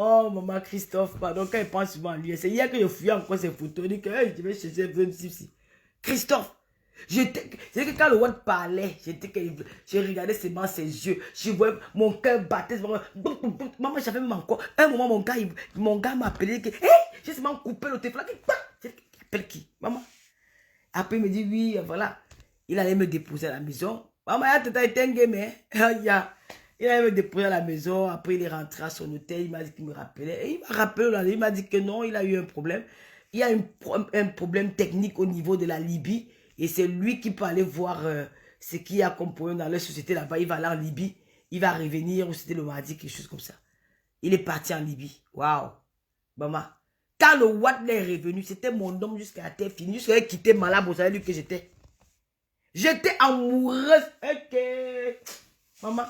Oh, maman Christophe, pardon, quand il pense souvent à lui, c'est hier que je fouillais encore ses photos, il dit que hey, je vais chercher un si. Christophe, c'est que quand le Watt parlait, je regardais seulement ses yeux, je voyais mon cœur battait, maman, j'avais même encore, un moment, mon gars m'a appelé, que, hey, j'ai seulement coupé le téléphone, il appelle qui? Maman. Après, il me dit, oui, voilà, il allait me déposer à la maison. Maman, il a été un gamin, il allait me déposer à la maison, après il est rentré à son hôtel, il m'a dit qu'il me rappelait. Et il m'a rappelé, il m'a dit que non, il a eu un problème. Il y a un problème technique au niveau de la Libye. Et c'est lui qui peut aller voir ce qu'il y a comme problème dans leur société là-bas. Il va aller en Libye, il va revenir, ou c'était le mardi, quelque chose comme ça. Il est parti en Libye. Waouh. Maman. Quand le Watt est revenu, c'était mon homme jusqu'à la terre finie. Jusqu'à quitter Malabo, vous savez lui que j'étais. J'étais amoureuse. Ok. Maman,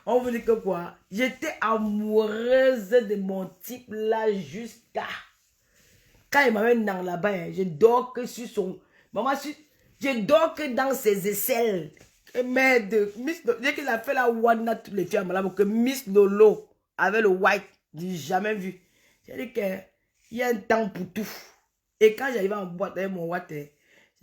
on vous dit que quoi? J'étais amoureuse de mon type là jusqu'à... Quand il m'amène dans là-bas, hein, je dors que sur son... Maman, je dors que dans ses aisselles. Mais dès qu'il a fait la Wana, toutes les filles là, que Miss Lolo avait le white, j'ai jamais vu. J'ai dit qu'il y a un temps pour tout. Et quand j'arrivais en boîte avec mon white,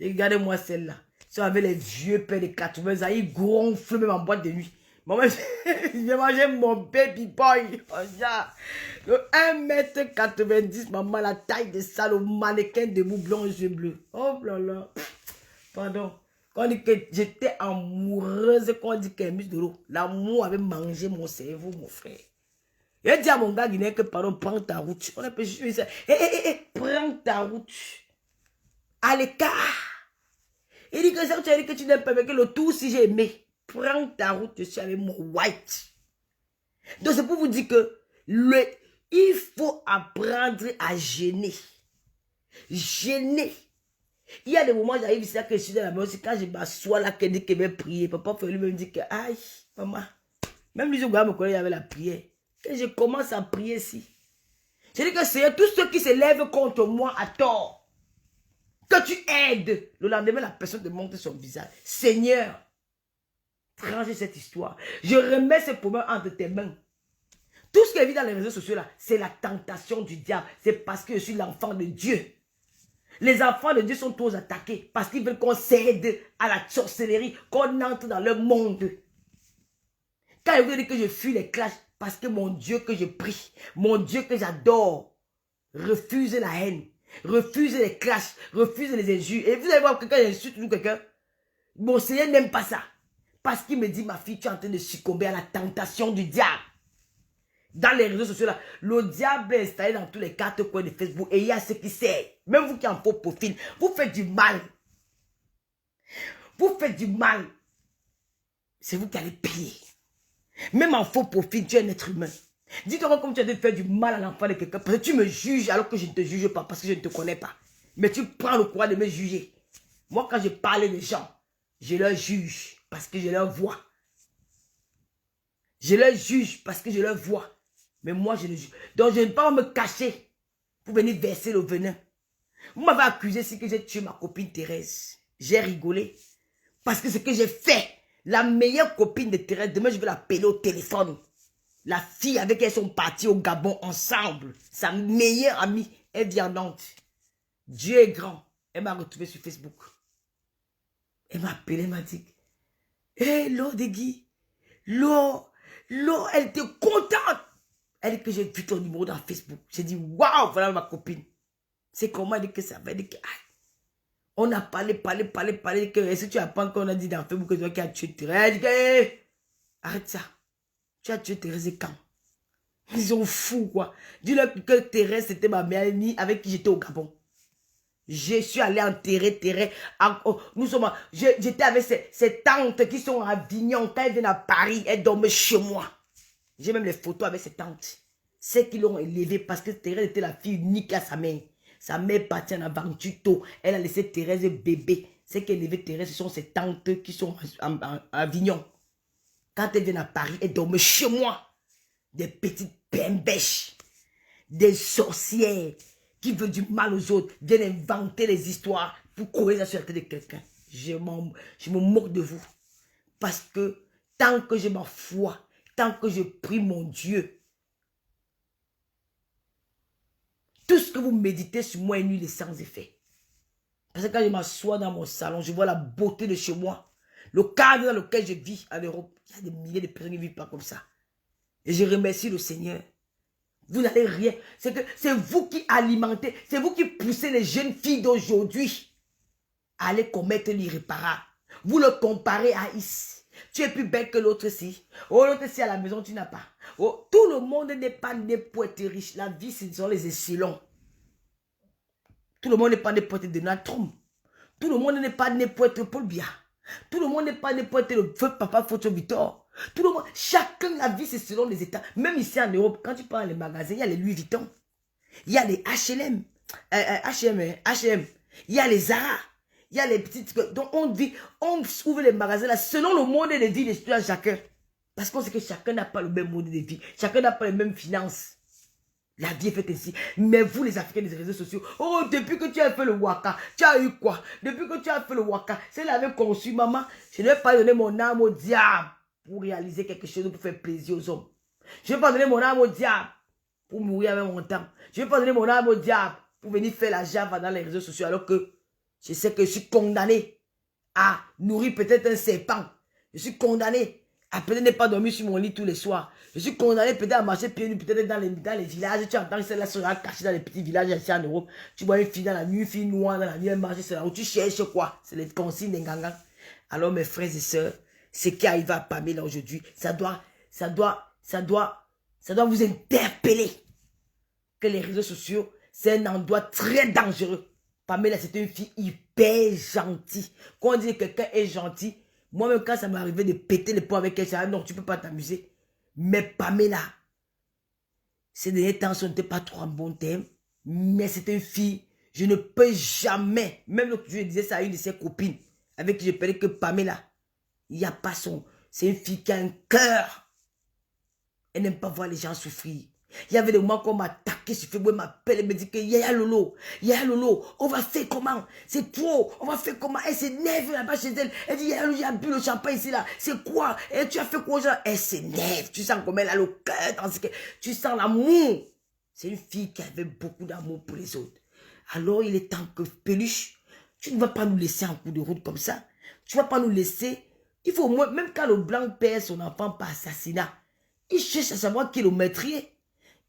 j'ai regardé moi celle-là. Si on avait les vieux pères de 80 ans, ils gonflent même en boîte de nuit. Maman, j'ai mangé mon baby boy. Le 1,90 m, maman, la taille de ça, le mannequin debout, blanc, yeux bleus. Oh là là. Pardon. Quand on dit que j'étais amoureuse, quand on dit qu'elle mise de l'eau, l'amour avait mangé mon cerveau, mon frère. Il dit à mon gars guinéen que, pardon, prends ta route. On appelle juste ça. Prends ta route. À l'écart. Il dit que ça, tu as dit que tu n'aimes pas, mais que le tout, si j'ai aimé, prends ta route, je suis avec mon white. Donc c'est pour vous dire que il faut apprendre à gêner. Gêner. Il y a des moments, j'arrive ici, que je suis dans la maison, quand je m'assois là, que dit que je vais prier, papa fait lui me dit que, aïe, maman, même lui, je me connais, il y avait la prière. Que je commence à prier ici. Je dis que c'est tous ceux qui se lèvent contre moi à tort. Que tu aides. Le lendemain, la personne te montre son visage. Seigneur, tranche cette histoire. Je remets ce problème entre tes mains. Tout ce qui est vu dans les réseaux sociaux là, c'est la tentation du diable. C'est parce que je suis l'enfant de Dieu. Les enfants de Dieu sont tous attaqués parce qu'ils veulent qu'on cède à la sorcellerie, qu'on entre dans leur monde. Quand je vous dis que je fuis les clashs, parce que mon Dieu que je prie, mon Dieu que j'adore, refuse la haine. Refuse les clashs, refuse les injures. Et vous allez voir que quand j'insulte quelqu'un, mon Seigneur n'aime pas ça. Parce qu'il me dit, ma fille, tu es en train de succomber à la tentation du diable. Dans les réseaux sociaux, là, le diable est installé dans tous les quatre coins de Facebook. Et il y a ceux qui savent. Même vous qui en faux profil, vous faites du mal. Vous faites du mal. C'est vous qui allez payer. Même en faux profil, tu es un être humain. Dis-toi comme tu as de faire du mal à l'enfant de quelqu'un. Parce que tu me juges alors que je ne te juge pas. Parce que je ne te connais pas. Mais tu prends le courage de me juger. Moi, quand je parle des gens, je leur juge. Parce que je leur vois. Je leur juge parce que je leur vois. Mais moi, je ne juge. Donc, je ne vais pas me cacher pour venir verser le venin. Vous m'avez accusé si que j'ai tué ma copine Thérèse. J'ai rigolé. Parce que ce que j'ai fait, la meilleure copine de Thérèse, demain, je vais l'appeler au téléphone. La fille avec elle sont partis au Gabon ensemble. Sa meilleure amie, elle vit en Nantes. Dieu est grand. Elle m'a retrouvé sur Facebook. Elle m'a appelé, elle m'a dit, hé, Lo Degui, Lo, elle était contente. Elle dit que j'ai vu ton numéro dans Facebook. J'ai dit, waouh, voilà ma copine. C'est comment elle dit que ça va. Elle dit que, on a parlé, que, est-ce que tu apprends qu'on a dit dans Facebook que toi qui as tué Thérèse? Elle dit que, arrête ça. Tu as tué Thérèse quand? Ils sont fous, quoi. Dis-leur que Thérèse, c'était ma meilleure amie avec qui j'étais au Gabon. Je suis allé enterrer Thérèse. J'étais avec ces tantes qui sont à Avignon. Quand elles viennent à Paris, elles dorment chez moi. J'ai même les photos avec ces tantes. Celles qui l'ont élevée parce que Thérèse était la fille unique à sa mère. Sa mère partit en aventure tôt. Elle a laissé Thérèse bébé. Celles qui ont élevé Thérèse, ce sont ces tantes qui sont à Avignon. Quand elles viennent à Paris, elles dorment chez moi. Des petites bêches, des sorcières qui veulent du mal aux autres, viennent inventer les histoires pour courir ça sur la tête de quelqu'un. Je me moque de vous. Parce que tant que j'ai ma foi, tant que je prie mon Dieu, Tout ce que vous méditez sur moi est nul et sans effet. Parce que quand je m'assois dans mon salon, je vois la beauté de chez moi. Le cadre dans lequel je vis en Europe. Il y a des milliers de personnes qui ne vivent pas comme ça. Et je remercie le Seigneur. Vous n'allez rien. C'est vous qui alimentez, c'est vous qui poussez les jeunes filles d'aujourd'hui à aller commettre l'irréparable. Vous le comparez à Is. Tu es plus belle que l'autre ici. Oh, l'autre ici à la maison, tu n'as pas. Oh, tout le monde n'est pas né pour être riche. La vie, ce sont les échelons. Tout le monde n'est pas né pour être Donald Trump. Tout le monde n'est pas né pour être Paul Biya. Tout le monde n'est pas né pour être le feu papa Photo Victor. Tout le monde, chacun, la vie, c'est selon les états. Même ici en Europe, quand tu pars dans les magasins, il y a les Louis Vuitton. Il y a les H&M. H&M. Il y a les Zara. Il y a les petites... Donc on vit, on ouvre les magasins là, selon le monde de vie de chacun. Parce qu'on sait que chacun n'a pas le même mode de vie. Chacun n'a pas les mêmes finances. La vie est faite ainsi. Mais vous, les Africains des réseaux sociaux, oh, depuis que tu as fait le waka, tu as eu quoi? Depuis que tu as fait le waka, c'est l'avait conçu, maman. Je ne vais pas donner mon âme au diable pour réaliser quelque chose, pour faire plaisir aux hommes. Je ne vais pas donner mon âme au diable pour mourir avec mon temps. Je ne vais pas donner mon âme au diable pour venir faire la java dans les réseaux sociaux alors que je sais que je suis condamné à nourrir peut-être un serpent. Je suis condamné à peut-être ne pas dormir sur mon lit tous les soirs. Je suis condamné peut-être à marcher pieds nus, peut-être dans les villages. Tu entends que celle-là sera cachée dans les petits villages ici en Europe. Tu vois une fille dans la nuit, une fille noire dans la nuit, elle marche, c'est là où tu cherches quoi? C'est les consignes des gangas. Alors mes frères et sœurs, ce qui arrive à Pamela aujourd'hui, ça doit vous interpeller. Que les réseaux sociaux, c'est un endroit très dangereux. Pamela, c'était une fille hyper gentille. Quand on dit que quelqu'un est gentil, moi-même, quand ça m'est arrivé de péter les poings avec elle, ça non, tu ne peux pas t'amuser. Mais Pamela, ces derniers temps, ce n'était pas trop en bon terme. Mais c'était une fille, je ne peux jamais, même l'autre jour, je disais ça à une de ses copines, avec qui je parlais que Pamela, il n'y a pas son... C'est une fille qui a un cœur. Elle n'aime pas voir les gens souffrir. Il y avait des moments qu'on m'attaquait sur Facebook, elle m'appelle et me dit que Yaya Lolo, on va faire comment? C'est trop, on va faire comment? Elle s'énerve là-bas chez elle. Elle dit Yaya Lolo, il a bu le champagne ici là. C'est quoi? Et tu as fait quoi? Elle s'énerve. Tu sens comme elle a le cœur. Tu sens l'amour. C'est une fille qui avait beaucoup d'amour pour les autres. Alors il est temps que Peluche, tu ne vas pas nous laisser en cours de route comme ça. Tu ne vas pas nous laisser. Il faut au moins, même quand le blanc perd son enfant par assassinat, il cherche à savoir qui est le meurtrier.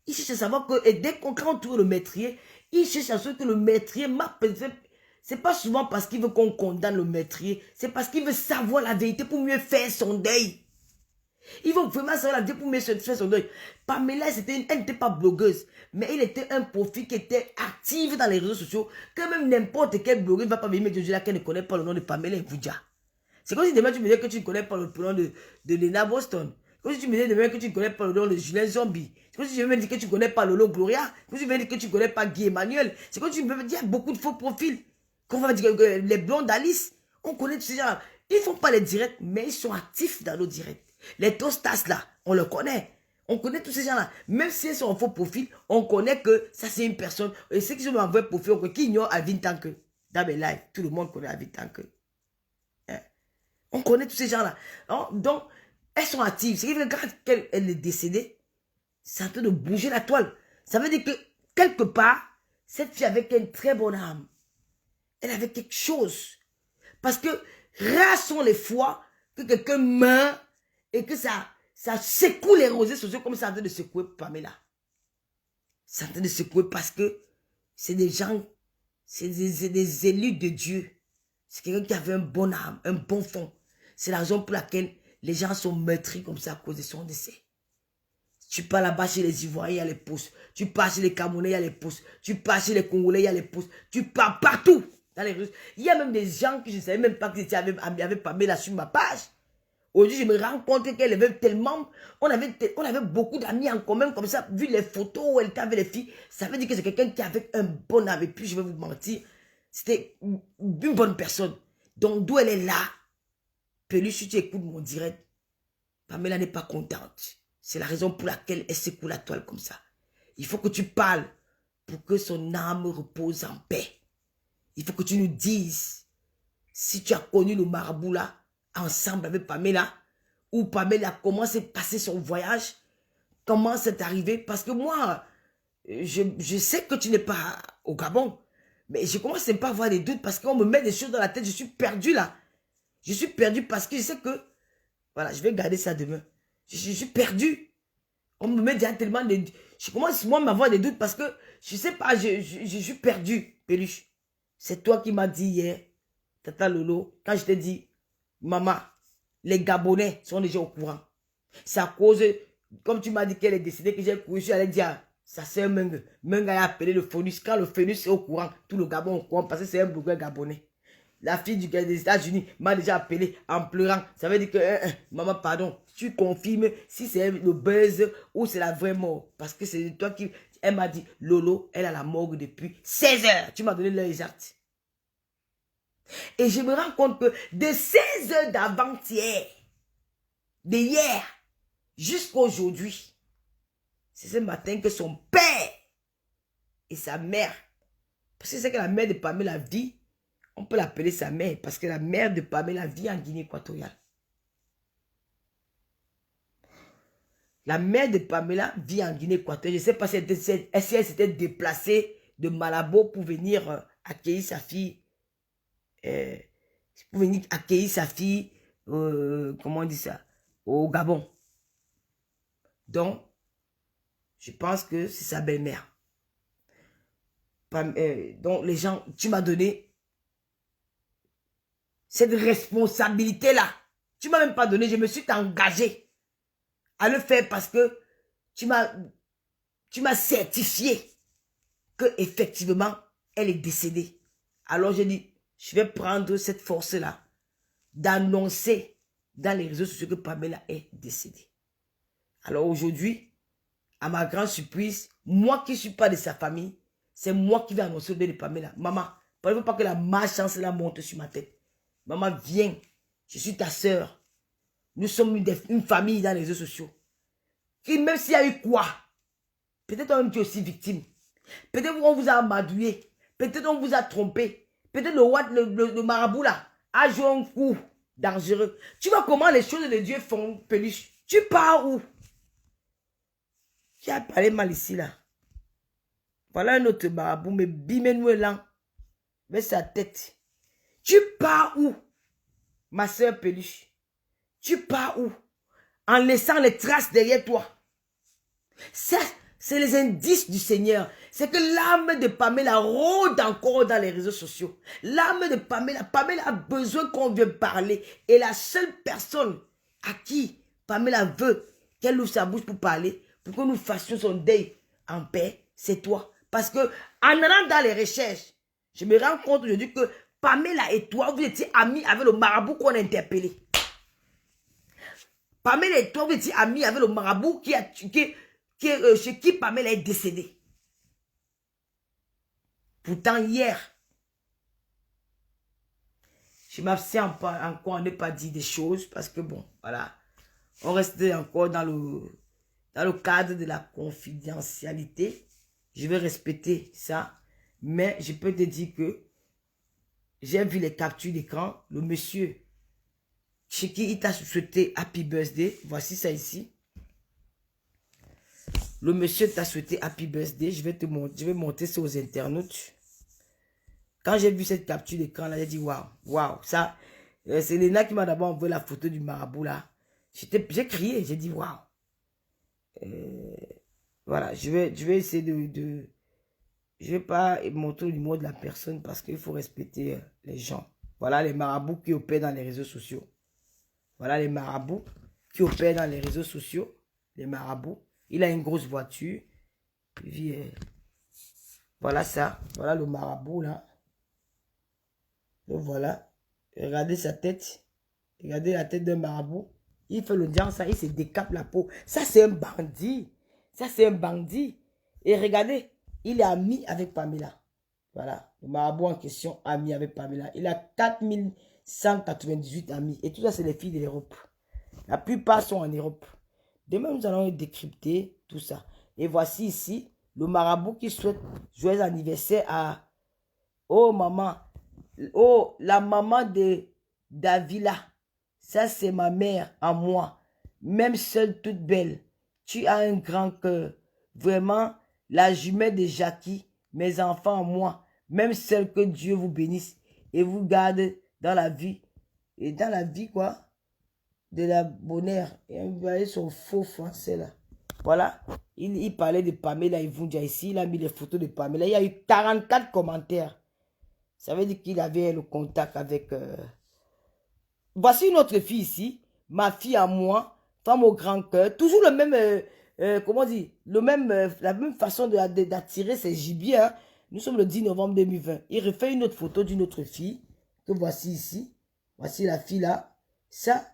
Il cherche à savoir que, et dès qu'on trouve le meurtrier, il cherche à ce que le meurtrier c'est pas souvent parce qu'il veut qu'on condamne le meurtrier, c'est parce qu'il veut savoir la vérité pour mieux faire son deuil. Il veut vraiment savoir la vérité pour mieux faire son deuil. Pamela, elle n'était pas blogueuse, mais il était un profil qui était actif dans les réseaux sociaux, que même n'importe quel blogueur ne va pas venir me dire là qu'elle ne connaît pas le nom de Pamela Mvudja. C'est comme si demain tu me disais que tu ne connais pas le nom de Lena Boston. Comme si tu me disais demain que tu ne connais pas le nom de Julien Zombie. C'est comme si je me dis que tu ne connais pas Lolo Gloria. C'est comme si je me dis que tu ne connais pas Guy Emmanuel. C'est comme si tu me dis qu'il y a beaucoup de faux profils. Qu'on va dire que les blondes d'Alice, on connaît tous ces gens-là. Ils ne font pas les directs, mais ils sont actifs dans nos directs. Les tostas là, on le connaît. On connaît tous ces gens-là. Même si ils sont en faux profil, on connaît que ça c'est une personne. Et ceux qui sont en vrai profil, qui ignorent Alvin Tanque. Dans mes lives, tout le monde connaît Alvin Tanque. Hein? On connaît tous ces gens-là. Donc, elles sont actives. C'est que quand elle est décédée, c'est en train de bouger la toile. Ça veut dire que, quelque part, cette fille avait une très bonne âme. Elle avait quelque chose. Parce que, rares sont les fois que quelqu'un meurt et que ça secoue les rosées sociaux comme ça en train de secouer Pamela. C'est en train de secouer parce que c'est des gens, c'est des élus de Dieu. C'est quelqu'un qui avait un bon âme, un bon fond. C'est la raison pour laquelle les gens sont meurtris comme ça à cause de son décès. Tu pars là-bas chez les Ivoiriens, il y a les pousses. Tu pars chez les Camerounais, il y a les pousses. Tu pars chez les Congolais, il y a les pousses. Tu pars partout dans les Russes. Il y a même des gens que je ne savais même pas qu'ils étaient avec Pamela sur ma page. Aujourd'hui, je me rends compte qu'elle avait tellement... On avait beaucoup d'amis en commun comme ça. Vu les photos où elle était avec les filles, ça veut dire que c'est quelqu'un qui avait un bon âme. Et puis, je vais vous mentir, c'était une bonne personne. Donc, d'où elle est là, Peluche, si tu écoutes mon direct, Pamela n'est pas contente. C'est la raison pour laquelle elle secoue la toile comme ça. Il faut que tu parles pour que son âme repose en paix. Il faut que tu nous dises si tu as connu le marabout là, ensemble avec Pamela, ou Pamela, comment s'est passé son voyage, comment c'est arrivé. Parce que moi, je sais que tu n'es pas au Gabon. Mais je commence à pas avoir des doutes parce qu'on me met des choses dans la tête. Je suis perdu là. Je suis perdu parce que je sais que... Voilà, je vais garder ça demain. Je suis perdu. On me met déjà tellement de... Je commence moi à avoir des doutes parce que je sais pas, je suis perdu, Peluche. C'est toi qui m'as dit hier, Tata Lolo, quand je t'ai dit, maman, les Gabonais sont déjà au courant. C'est à cause, comme tu m'as dit qu'elle est décédée, que j'ai couru, je suis allé dire, ça c'est un Meng. Meng a appelé le Phonus. Quand le Phonus est au courant, tout le Gabon est au courant parce que c'est un blogueur gabonais. La fille des États-Unis m'a déjà appelé en pleurant. Ça veut dire que, maman, pardon, tu confirmes si c'est le buzz ou c'est la vraie mort. Parce que c'est toi qui... Elle m'a dit, Lolo, elle a la morgue depuis 16 heures. Tu m'as donné l'heure exacte. Et je me rends compte que de 16 heures d'avant-hier, de hier, jusqu'à aujourd'hui, c'est ce matin que son père et sa mère, parce que c'est que la mère de Pamela vit, on peut l'appeler sa mère, parce que la mère de Pamela vit en Guinée équatoriale. La mère de Pamela vit en Guinée équatoriale. Je ne sais pas si elle s'était déplacée de Malabo pour venir accueillir sa fille. Pour venir accueillir sa fille, comment on dit ça, au Gabon. Donc, je pense que c'est sa belle-mère. Donc, les gens, tu m'as donné cette responsabilité-là. Tu m'as même pas donné, je me suis engagé à le faire parce que tu m'as certifié que effectivement elle est décédée. Alors j'ai dit, je vais prendre cette force-là d'annoncer dans les réseaux sociaux que Pamela est décédée. Alors aujourd'hui, à ma grande surprise, moi qui ne suis pas de sa famille, c'est moi qui vais annoncer le deuil de Pamela. Maman, ne veux pas que la malchance là monte sur ma tête. Maman, viens, je suis ta soeur. Nous sommes une famille dans les réseaux sociaux. Et même s'il y a eu quoi, peut-être toi-même tu es aussi victime. Peut-être on vous a amadoué. Peut-être on vous a trompé. Peut-être le marabout là a joué un coup dangereux. Tu vois comment les choses de Dieu font, Peluche. Tu pars où? Tu as parlé mal ici là. Voilà un autre marabout, mais bimé-nous là. Mais sa tête. Tu pars où? Ma soeur Peluche. Tu pars où? En laissant les traces derrière toi. Ça, c'est les indices du Seigneur. C'est que l'âme de Pamela rôde encore dans les réseaux sociaux. L'âme de Pamela a besoin qu'on vienne parler. Et la seule personne à qui Pamela veut qu'elle ouvre sa bouche pour parler, pour que nous fassions son deuil en paix, c'est toi. Parce que en allant dans les recherches, je me rends compte aujourd'hui que Pamela et toi, vous étiez amis avec le marabout qu'on a interpellé. Pamela et toi, vous étiez amis avec le marabout chez qui Pamela est décédée. Pourtant, hier, je m'abstiens encore à ne pas dire des choses parce que bon, voilà, on restait encore dans le cadre de la confidentialité. Je vais respecter ça, mais je peux te dire que j'ai vu les captures d'écran, le monsieur chez qui il t'a souhaité Happy Birthday, voici ça ici. Le monsieur t'a souhaité Happy Birthday, je vais monter ça aux internautes. Quand j'ai vu cette capture d'écran là, j'ai dit waouh, waouh, ça, c'est Léna qui m'a d'abord envoyé la photo du marabout là. J'ai crié, j'ai dit waouh. Voilà, je vais essayer je vais pas montrer l'humour de la personne parce qu'il faut respecter les gens. Voilà les marabouts qui opèrent dans les réseaux sociaux. Voilà les marabouts qui opèrent dans les réseaux sociaux. Les marabouts. Il a une grosse voiture. Puis, voilà ça. Voilà le marabout là. Donc voilà. Regardez sa tête. Regardez la tête d'un marabout. Il fait le diable, ça, il se décape la peau. Ça, c'est un bandit. Ça, c'est un bandit. Et regardez, il est ami avec Pamela. Voilà. Le marabout en question, ami avec Pamela. Il a 4198 amis. Et tout ça, c'est les filles de l'Europe. La plupart sont en Europe. Demain, nous allons décrypter tout ça. Et voici ici, le marabout qui souhaite joyeux anniversaire à... Oh, maman. Oh, la maman de Davila. Ça, c'est ma mère à moi. Même seule, toute belle. Tu as un grand cœur. Vraiment, la jumelle de Jackie, mes enfants, moi, même celle que Dieu vous bénisse et vous garde dans la vie. Et dans la vie, quoi, de la bonheur. Et vous voyez son faux français, là. Voilà. Il parlait de Pamela Ivundia ici. Il a mis les photos de Pamela. Il y a eu 44 commentaires. Ça veut dire qu'il avait le contact avec... Voici une autre fille ici. Ma fille à moi. Femme au grand cœur. Toujours le même... comment dire? Le même, la même façon d'attirer ses gibiers. Hein. Nous sommes le 10 novembre 2020. Il refait une autre photo d'une autre fille. Que voici ici. Voici la fille là. Ça,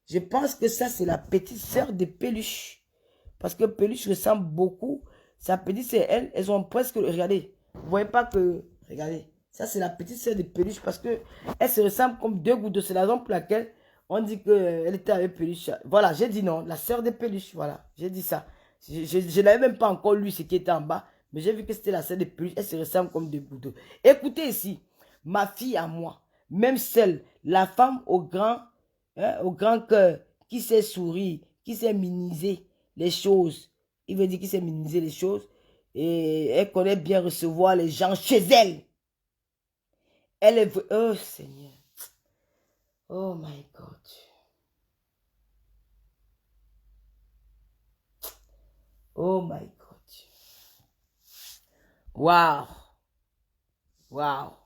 je pense que ça, c'est la petite sœur de Peluche. Parce que Peluche ressemble beaucoup. Sa petite sœur, elles ont presque... Regardez. Vous voyez pas que... Regardez. Ça, c'est la petite sœur de Peluche parce que elle se ressemble comme deux gouttes d'eau. C'est la raison pour laquelle on dit qu'elle était avec Peluche. Voilà, j'ai dit non. La sœur de Peluche, voilà. J'ai dit ça. Je n'avais même pas encore lu ce qui était en bas. Mais j'ai vu que c'était la sœur de Peluche. Elle se ressemble comme deux gouttes d'eau. Écoutez ici. Ma fille à moi. Même celle, la femme au grand cœur, qui sait sourire, qui sait minimiser les choses. Il veut dire qu'il sait minimiser les choses. Et elle connaît bien recevoir les gens chez elle. Elle est... Oh Seigneur. Oh my God. Oh my God. Wow. Wow.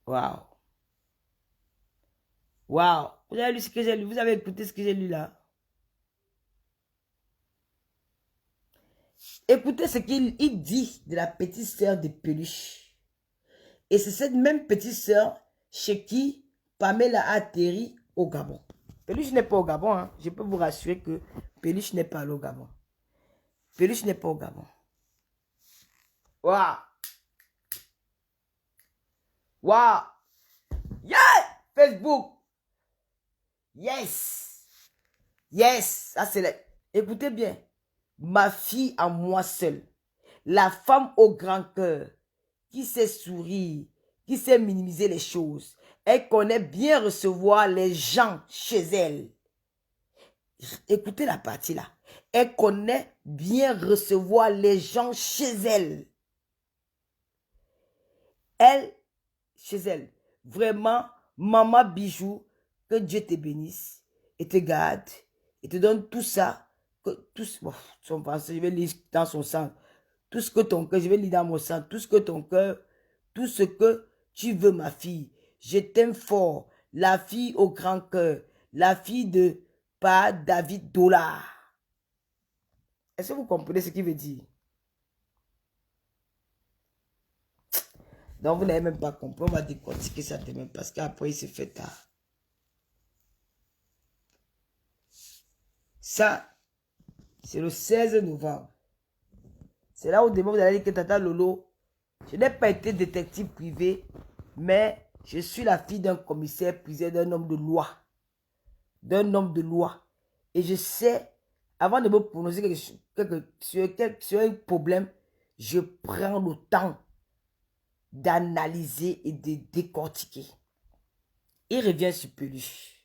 Wow. Wow. Vous avez lu ce que j'ai lu? Vous avez écouté ce que j'ai lu là? Écoutez ce qu'il dit de la petite sœur de Peluche. Et c'est cette même petite sœur chez qui Pamela a atterri au Gabon. Peluche n'est pas au Gabon. Hein. Je peux vous rassurer que Peluche n'est pas allé au Gabon. Peluche n'est pas au Gabon. Waouh! Waouh! Yeah! Facebook! Yes! Yes! Ça c'est la... Écoutez bien. Ma fille à moi seule. La femme au grand cœur. Qui sait sourire. Qui sait minimiser les choses. Elle connaît bien recevoir les gens chez elle. Écoutez la partie là. Elle connaît bien recevoir les gens chez elle. Elle, chez elle. Vraiment, maman bijou, que Dieu te bénisse et te garde et te donne tout ça. Que, tout, bon, son français, je vais lire dans son sang. Tout ce que ton cœur, je vais lire dans mon sang. Tout ce que ton cœur, tout ce que tu veux, ma fille. Je t'aime fort. La fille au grand cœur. La fille de Pa David Dollar. Est-ce que vous comprenez ce qu'il veut dire? Donc, vous n'avez même pas compris. On va décortiquer ça demain parce qu'après, il se fait tard. Ça, c'est le 16 novembre. C'est là où demain, vous allez dire que Tata Lolo, je n'ai pas été détective privé, mais je suis la fille d'un commissaire prisé, d'un homme de loi. D'un homme de loi. Et je sais, avant de me prononcer sur un problème, je prends le temps d'analyser et de décortiquer. Il revient sur Peluche.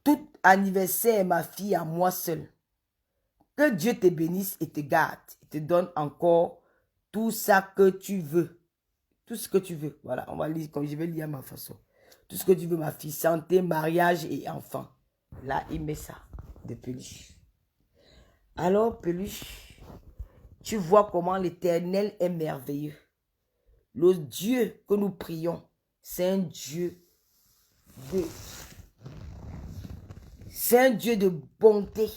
Tout anniversaire, ma fille, à moi seule. Que Dieu te bénisse et te garde. Et te donne encore tout ça que tu veux. Tout ce que tu veux. Voilà, on va lire comme je vais lire à ma façon. Tout ce que tu veux, ma fille. Santé, mariage et enfant. Là, il met ça de Peluche. Alors, Peluche, tu vois comment l'Éternel est merveilleux. Le Dieu que nous prions, c'est un Dieu de... C'est un Dieu de bonté.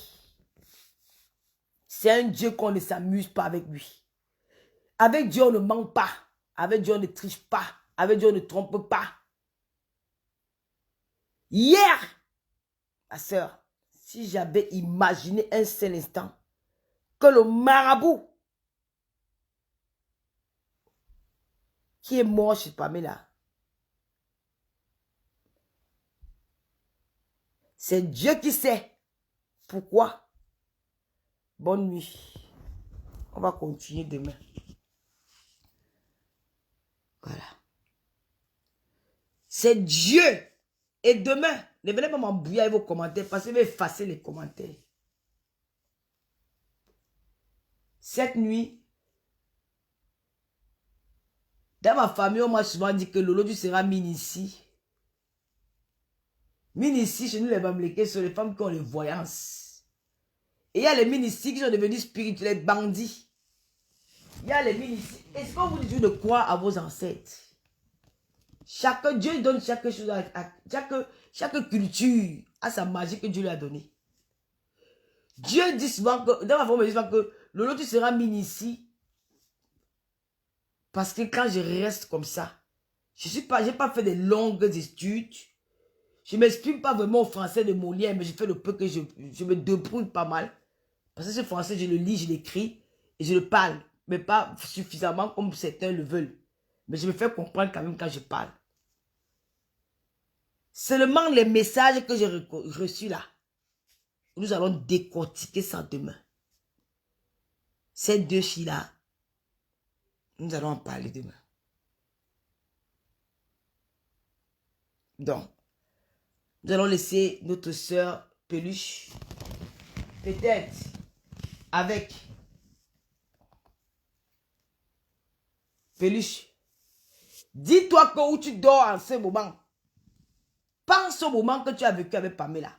C'est un Dieu qu'on ne s'amuse pas avec lui. Avec Dieu, on ne ment pas. Avec Dieu, on ne triche pas. Avec Dieu, on ne trompe pas. Hier, ma soeur, si j'avais imaginé un seul instant que le marabout qui est mort chez Pamela, c'est Dieu qui sait. Pourquoi? Bonne nuit. On va continuer demain. Voilà. C'est Dieu. Et demain, ne venez pas m'embrouiller avec vos commentaires parce que je vais effacer les commentaires. Cette nuit, dans ma famille, on m'a souvent dit que Lolo, tu seras mine ici. Mine ici, chez nous, les Bamlékés, ce sont les femmes qui ont les voyances. Et il y a les mines ici qui sont devenus spirituels bandits. Il y a les mines ici. Est-ce qu'on vous dit de croire à vos ancêtres? Chaque Dieu donne chaque chose, chaque culture a sa magie que Dieu lui a donnée. Dieu dit souvent que, dans ma famille, on me dit souvent que Lolo, tu seras mine ici. Parce que quand je reste comme ça, je n'ai pas fait de longues études. Je ne m'exprime pas vraiment au français de mon lien, mais je fais le peu que je me débrouille pas mal. Parce que ce français, je le lis, je l'écris et je le parle. Mais pas suffisamment comme certains le veulent. Mais je me fais comprendre quand même quand je parle. Seulement les messages que j'ai reçus là, nous allons décortiquer ça demain. Ces deux filles-là, nous allons en parler demain. Donc, nous allons laisser notre sœur Peluche, peut-être avec Peluche. Dis-toi que où tu dors en ce moment, pense au moment que tu as vécu avec Pamela.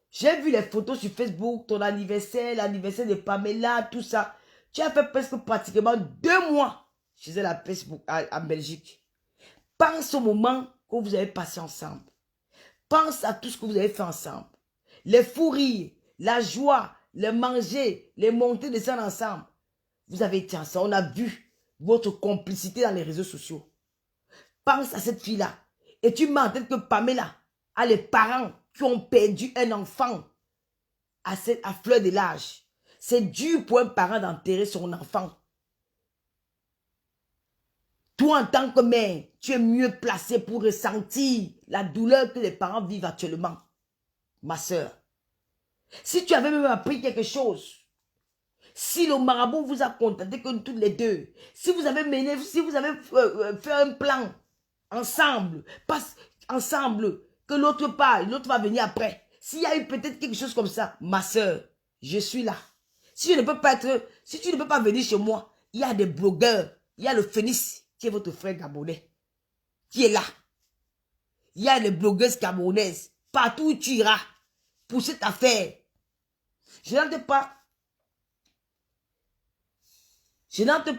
J'ai vu les photos sur Facebook, ton anniversaire, l'anniversaire de Pamela, tout ça. Tu as fait presque pratiquement 2 mois chez elle à Facebook, en Belgique. Pense au moment que vous avez passé ensemble. Pense à tout ce que vous avez fait ensemble. Les fous rires, la joie, les manger, les montées de scène ensemble. Vous avez été ensemble. On a vu votre complicité dans les réseaux sociaux. Pense à cette fille-là. Et tu mets en tête que Pamela a les parents qui ont perdu un enfant à fleur de l'âge. C'est dur pour un parent d'enterrer son enfant. Toi, en tant que mère, tu es mieux placé pour ressentir la douleur que les parents vivent actuellement. Ma soeur. Si tu avais même appris quelque chose, si le marabout vous a contacté que toutes les deux, si vous avez mené, si vous avez fait un plan ensemble, ensemble, que l'autre parle, l'autre va venir après. S'il y a eu peut-être quelque chose comme ça, ma soeur, je suis là. Si je ne peux pas être, si tu ne peux pas venir chez moi, il y a des blogueurs, il y a le Phénix, qui est votre frère gabonais, qui est là. Il y a les blogueuses gabonaises, partout où tu iras, pour cette affaire. Je n'entre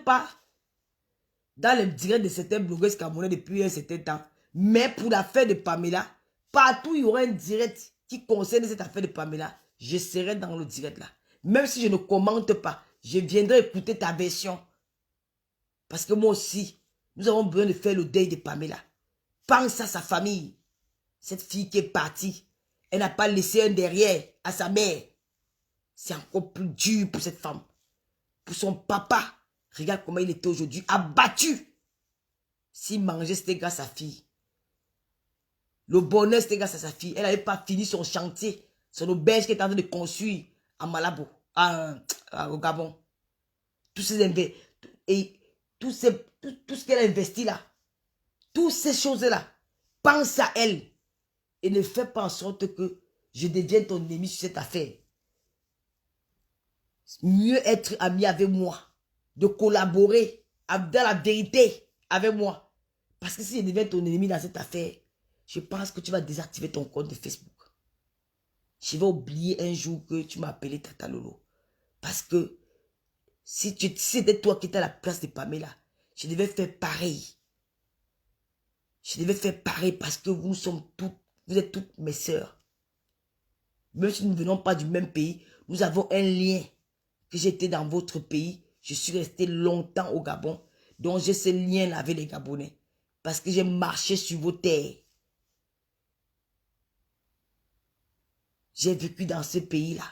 pas dans les directs de certains blogueuses gabonais depuis un certain temps. Mais pour l'affaire de Pamela, partout où il y aura un direct qui concerne cette affaire de Pamela, je serai dans le direct là. Même si je ne commente pas, je viendrai écouter ta version. Parce que moi aussi, nous avons besoin de faire le deuil de Pamela. Pense à sa famille. Cette fille qui est partie, elle n'a pas laissé un derrière à sa mère. C'est encore plus dur pour cette femme. Pour son papa, regarde comment il était aujourd'hui, abattu. S'il mangeait, c'était grâce à sa fille. Le bonheur, c'était grâce à sa fille. Elle n'avait pas fini son chantier, son auberge qu'elle est en train de construire à Malabo, au Gabon. Tout ce qu'elle a investi là, toutes ces choses-là, pense à elle et ne fais pas en sorte que je devienne ton ennemi sur cette affaire. Mieux être ami avec moi, de collaborer dans la vérité avec moi. Parce que si je deviens ton ennemi dans cette affaire, je pense que tu vas désactiver ton compte de Facebook. Je vais oublier un jour que tu m'as appelé Tata Lolo. Parce que si c'était toi qui étais à la place de Pamela, je devais faire pareil. Je devais faire pareil parce que vous êtes toutes mes sœurs. Même si nous ne venons pas du même pays, nous avons un lien. Que j'étais dans votre pays, je suis resté longtemps au Gabon. Donc j'ai ce lien avec les Gabonais. Parce que j'ai marché sur vos terres. J'ai vécu dans ce pays-là.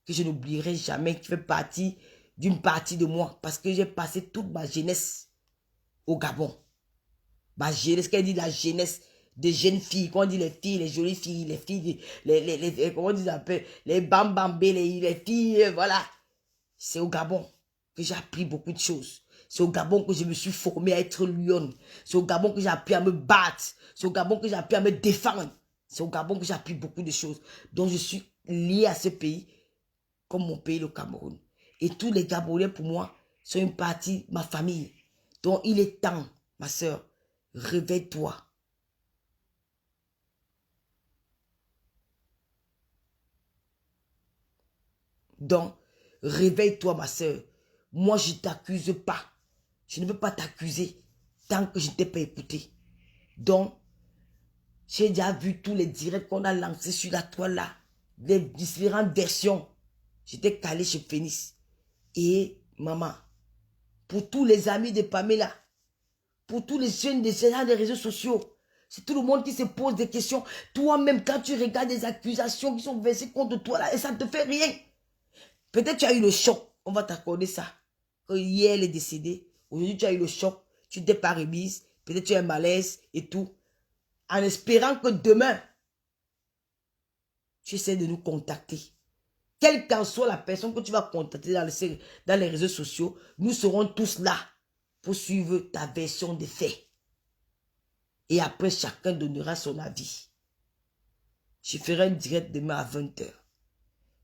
Que je n'oublierai jamais. Qui fait partie d'une partie de moi. Parce que j'ai passé toute ma jeunesse au Gabon. Ma jeunesse, quand on dit la jeunesse des jeunes filles, quand on dit les filles, les jolies filles, les filles, comment on dit un peu, les bambambés, les filles, voilà. C'est au Gabon que j'ai appris beaucoup de choses. C'est au Gabon que je me suis formée à être lionne. C'est au Gabon que j'ai appris à me battre. C'est au Gabon que j'ai appris à me défendre. C'est au Gabon que j'ai appris beaucoup de choses. Donc je suis liée à ce pays comme mon pays, le Cameroun. Et tous les Gabrieliens, pour moi, sont une partie de ma famille. Donc, il est temps, ma soeur, réveille-toi. Donc, réveille-toi, ma soeur. Moi, je ne t'accuse pas. Je ne peux pas t'accuser tant que je ne t'ai pas écouté. Donc, j'ai déjà vu tous les directs qu'on a lancés sur la toile là. Les différentes versions. J'étais calé chez Phoenix. Et, maman, pour tous les amis de Pamela, pour tous les jeunes des réseaux sociaux, c'est tout le monde qui se pose des questions. Toi-même, quand tu regardes des accusations qui sont versées contre toi là, et ça ne te fait rien. Peut-être tu as eu le choc. On va t'accorder ça. Quand hier, elle est décédée. Aujourd'hui, tu as eu le choc. Tu t'es pas remise. Peut-être tu as un malaise et tout. En espérant que demain, tu essaies de nous contacter. Quelle qu'en soit la personne que tu vas contacter dans les réseaux sociaux, nous serons tous là pour suivre ta version des faits. Et après, chacun donnera son avis. Je ferai un direct demain à 20 h.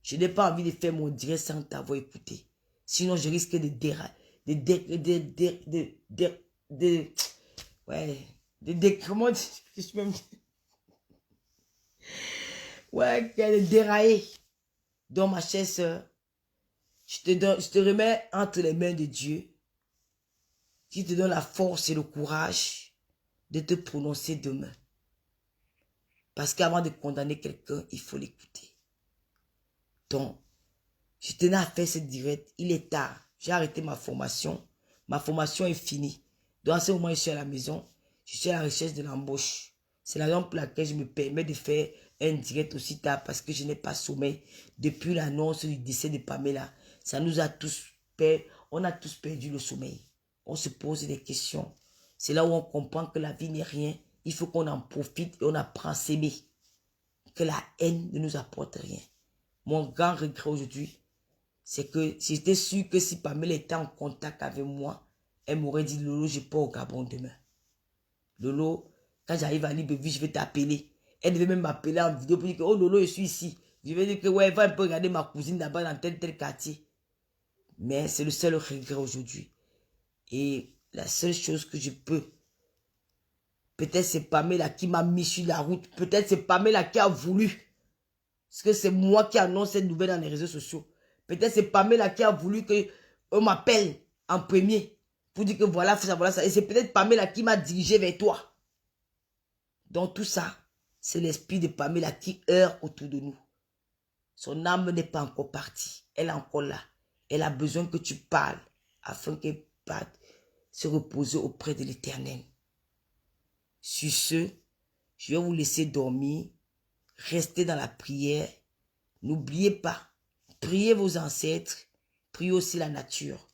Je n'ai pas envie de faire mon direct sans t'avoir écouté. Sinon, je risque de dérailler. Donc, ma chère soeur, je te remets entre les mains de Dieu, qui te donne la force et le courage de te prononcer demain. Parce qu'avant de condamner quelqu'un, il faut l'écouter. Donc, je tenais à faire ce direct. Il est tard. J'ai arrêté ma formation. Ma formation est finie. Donc, à ce moment, je suis à la maison. Je suis à la recherche de l'embauche. C'est la raison pour laquelle je me permets de faire un direct aussi tard parce que je n'ai pas sommeil. Depuis l'annonce du décès de Pamela, ça nous a tous perdu. On a tous perdu le sommeil. On se pose des questions. C'est là où on comprend que la vie n'est rien. Il faut qu'on en profite et on apprend à s'aimer. Que la haine ne nous apporte rien. Mon grand regret aujourd'hui, c'est que j'étais sûr que si Pamela était en contact avec moi, elle m'aurait dit, Lolo, je pars au Gabon demain. Lolo, quand j'arrive à Libreville, je vais t'appeler. Elle devait même m'appeler en vidéo pour dire que, oh Lolo, je suis ici. Je vais dire que, ouais, va un peu regarder ma cousine là-bas dans tel quartier. Mais c'est le seul regret aujourd'hui. Et la seule chose que je peux, peut-être c'est Pamela qui m'a mis sur la route. Peut-être c'est Pamela qui a voulu. Parce que c'est moi qui annonce cette nouvelle dans les réseaux sociaux. Peut-être c'est Pamela qui a voulu qu'on m'appelle en premier pour dire que voilà ça, voilà ça. Et c'est peut-être Pamela qui m'a dirigé vers toi. Donc tout ça, c'est l'esprit de Pamela qui heurte autour de nous. Son âme n'est pas encore partie. Elle est encore là. Elle a besoin que tu parles afin qu'elle parte se reposer auprès de l'Éternel. Sur ce, je vais vous laisser dormir. Restez dans la prière. N'oubliez pas, priez vos ancêtres, priez aussi la nature,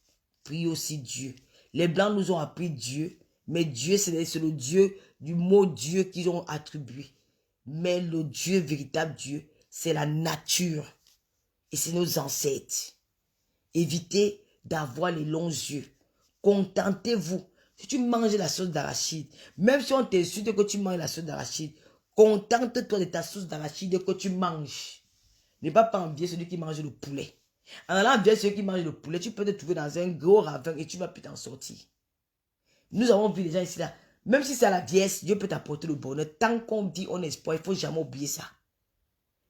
priez aussi Dieu. Les Blancs nous ont appris Dieu, mais Dieu, c'est le Dieu du mot Dieu qu'ils ont attribué. Mais le Dieu, véritable Dieu, c'est la nature. Et c'est nos ancêtres. Évitez d'avoir les longs yeux. Contentez-vous. Si tu manges la sauce d'arachide, même si on t'insulte que tu manges la sauce d'arachide, contente-toi de ta sauce d'arachide que tu manges. Ne pas envier celui qui mange le poulet. En allant envier celui qui mange le poulet, tu peux te trouver dans un gros ravin et tu ne vas plus t'en sortir. Nous avons vu les gens ici là. Même si c'est à la vieillesse, Dieu peut t'apporter le bonheur. Tant qu'on vit, on espoir, il ne faut jamais oublier ça.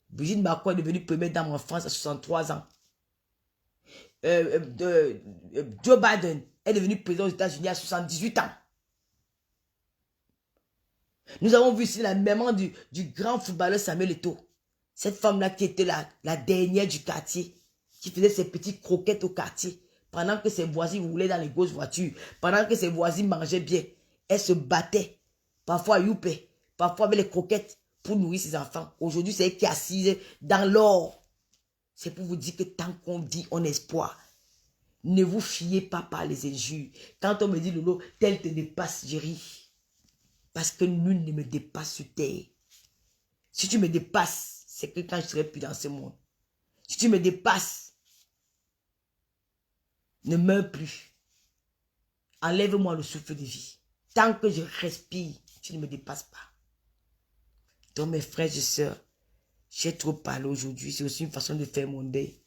Brigitte Macron est devenue première dame en France à 63 ans. Joe Biden est devenu président aux États-Unis à 78 ans. Nous avons vu ici la maman du grand footballeur Samuel Eto'o. Cette femme-là qui était la dernière du quartier, qui faisait ses petites croquettes au quartier, pendant que ses voisins roulaient dans les grosses voitures, pendant que ses voisins mangeaient bien, elle se battait, parfois à Youpé, parfois avec les croquettes pour nourrir ses enfants. Aujourd'hui, c'est elle qui est assise dans l'or. C'est pour vous dire que tant qu'on vit, on espoir. Ne vous fiez pas par les injures. Quand on me dit, Lolo, tel te dépasse, je ris. Parce que nul ne me dépasse sur terre. Si tu me dépasses, c'est que quand je ne serai plus dans ce monde. Si tu me dépasses, ne meurs plus. Enlève-moi le souffle de vie. Tant que je respire, tu ne me dépasses pas. Donc mes frères et sœurs, j'ai trop parlé aujourd'hui. C'est aussi une façon de faire mon deuil.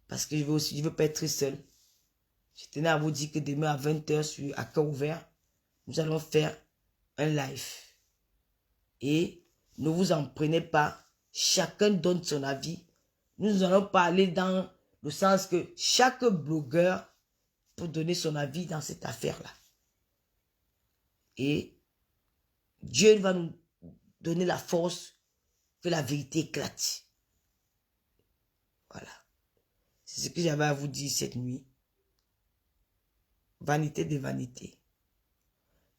Parce que je veux pas être seul. Je tenais à vous dire que demain à 20 h à cœur ouvert, nous allons faire un live. Et ne vous en prenez pas. Chacun donne son avis. Nous allons parler dans le sens que chaque blogueur peut donner son avis dans cette affaire-là. Et Dieu va nous donner la force que la vérité éclate. Voilà. C'est ce que j'avais à vous dire cette nuit. Vanité de vanité.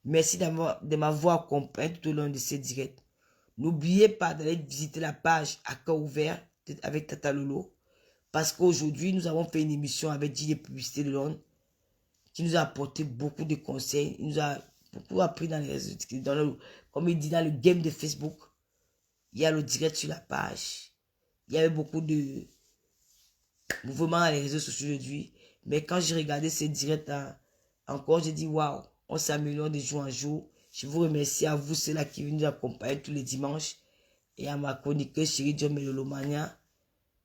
Merci de m'avoir accompagné tout au long de ces directs. N'oubliez pas d'aller visiter la page à cœur ouvert avec Tata Lolo. Parce qu'aujourd'hui, nous avons fait une émission avec DJ Publicité de Londres qui nous a apporté beaucoup de conseils. Il nous a beaucoup appris dans les réseaux, comme il dit dans le game de Facebook. Il y a le direct sur la page. Il y avait beaucoup de mouvements dans les réseaux sociaux aujourd'hui. Mais quand j'ai regardé ces directs encore, j'ai dit waouh, on s'améliore de jour en jour. Je vous remercie à vous, ceux-là qui viennent nous accompagner tous les dimanches. Et à ma chroniqueuse chérie John Melolomania.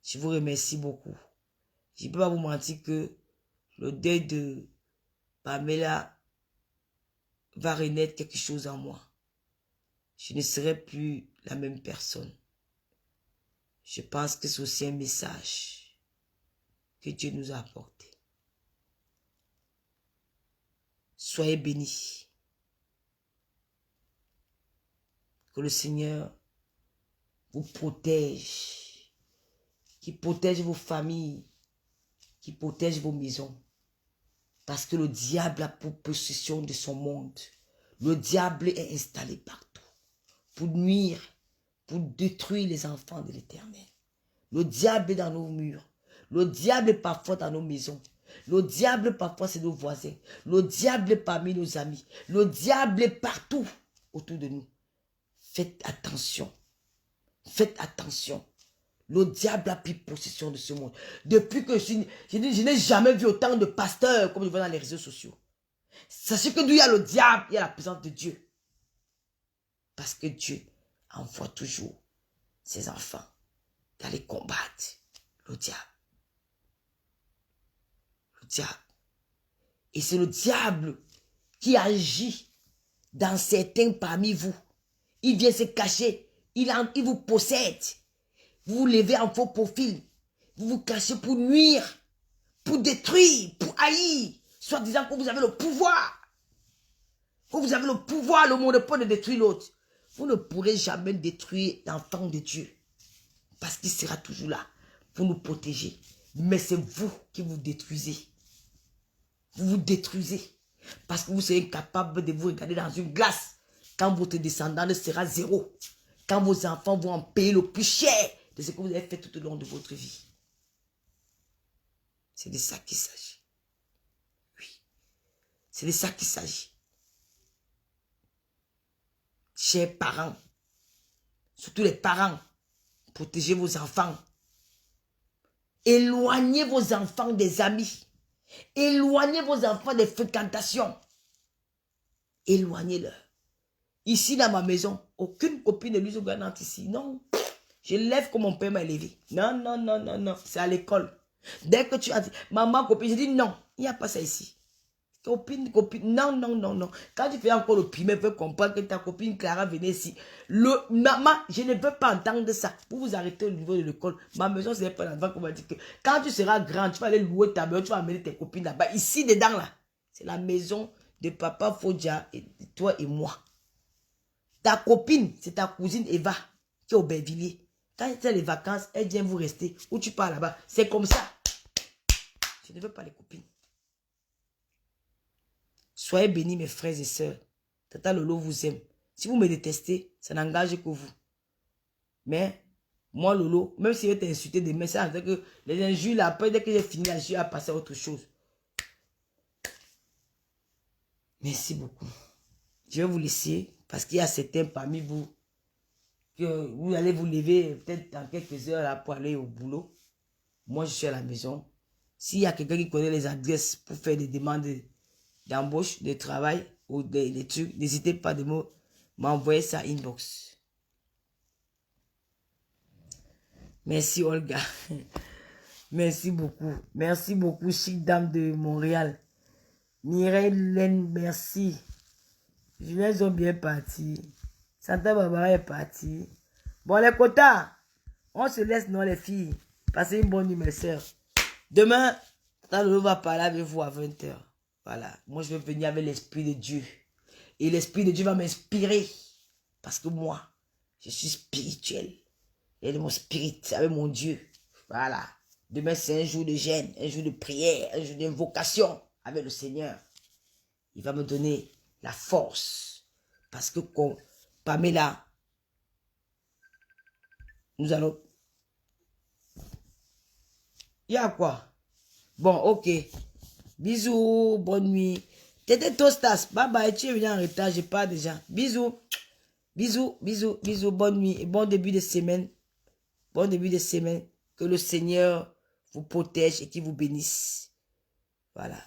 Je vous remercie beaucoup. Je ne peux pas vous mentir que le deuil de Pamela va renaître quelque chose en moi. Je ne serai plus la même personne. Je pense que c'est aussi un message que Dieu nous a apporté. Soyez bénis. Que le Seigneur vous protège. Qu'il protège vos familles. Qu'il protège vos maisons. Parce que le diable a pour possession de son monde. Le diable est installé partout. Pour nuire, pour détruire les enfants de l'Éternel. Le diable est dans nos murs. Le diable est parfois dans nos maisons. Le diable parfois c'est nos voisins. Le diable est parmi nos amis. Le diable est partout autour de nous. Faites attention. Faites attention. Le diable a pris possession de ce monde. Depuis que je n'ai jamais vu autant de pasteurs comme je vois dans les réseaux sociaux. Sachez que d'où il y a le diable, il y a la présence de Dieu. Parce que Dieu envoie toujours ses enfants d'aller combattre le diable. Le diable. Et c'est le diable qui agit dans certains parmi vous. Il vient se cacher. Il vous possède. Vous vous levez en faux profil. Vous vous cachez pour nuire, pour détruire, pour haïr. Soit disant que vous avez le pouvoir. Que vous avez le pouvoir, le monopole de détruire l'autre. Vous ne pourrez jamais détruire l'enfant de Dieu. Parce qu'il sera toujours là pour nous protéger. Mais c'est vous qui vous détruisez. Vous vous détruisez. Parce que vous serez incapable de vous regarder dans une glace. Quand votre descendant sera zéro. Quand vos enfants vont en payer le plus cher de ce que vous avez fait tout au long de votre vie. C'est de ça qu'il s'agit. Oui. C'est de ça qu'il s'agit. Chers parents, surtout les parents, protégez vos enfants. Éloignez vos enfants des amis. Éloignez vos enfants des fréquentations. Éloignez-les. Ici, dans ma maison, aucune copine ne lui est ici. Non. Je lève comme mon père m'a élevé. Non, non, non, non, non. C'est à l'école. Dès que tu as dit, maman, copine, je dis non. Il n'y a pas ça ici. Copine, non, non, non, non. Quand tu fais encore le primaire, tu peux comprendre que ta copine Clara venait ici. Maman, je ne veux pas entendre ça. Vous vous arrêtez au niveau de l'école. Ma maison, c'est pas l'endroit qu'on m'a dit que quand tu seras grand, tu vas aller louer ta maison, tu vas amener tes copines là-bas. Ici, dedans, là, c'est la maison de papa Fodja, et toi et moi. Ta copine, c'est ta cousine Eva, qui est au Bervilliers. Quand c'est les vacances, elle vient vous rester. Ou tu pars là-bas. C'est comme ça. Je ne veux pas les copines. Soyez bénis, mes frères et sœurs. Tata Lolo vous aime. Si vous me détestez, ça n'engage que vous. Mais, moi, Lolo, même si je vais t'insulter demain, ça veut dire que les injures, là, après, dès que j'ai fini la à passer à autre chose. Merci beaucoup. Je vais vous laisser, parce qu'il y a certains parmi vous, que vous allez vous lever peut-être dans quelques heures là, pour aller au boulot. Moi, je suis à la maison. S'il y a quelqu'un qui connaît les adresses pour faire des demandes d'embauche, de travail ou des trucs, n'hésitez pas de m'envoyer ça inbox. Merci Olga. Merci beaucoup. Merci beaucoup, chic dame de Montréal. Mireille Laine, merci. Julien sont bien partis. Santa Barbara est parti. Bon, les quotas, on se laisse, non, les filles. Passez une bonne nuit, mes soeurs. Demain, Tata Lolo va parler avec vous à 20h. Voilà. Moi, je vais venir avec l'Esprit de Dieu. Et l'Esprit de Dieu va m'inspirer. Parce que moi, je suis spirituel. Et mon spirit avec mon Dieu. Voilà. Demain, c'est un jour de jeûne, un jour de prière, un jour d'invocation avec le Seigneur. Il va me donner la force. Parce que comme Pamela, nous allons... Il y a quoi? Bon, ok. Bisous, bonne nuit. T'étais Tostas. Bye bye, tu es venu en retard, je pars déjà. Bisous. Bisous, bisous, bisous, bonne nuit et bon début de semaine. Bon début de semaine. Que le Seigneur vous protège et qu'il vous bénisse. Voilà.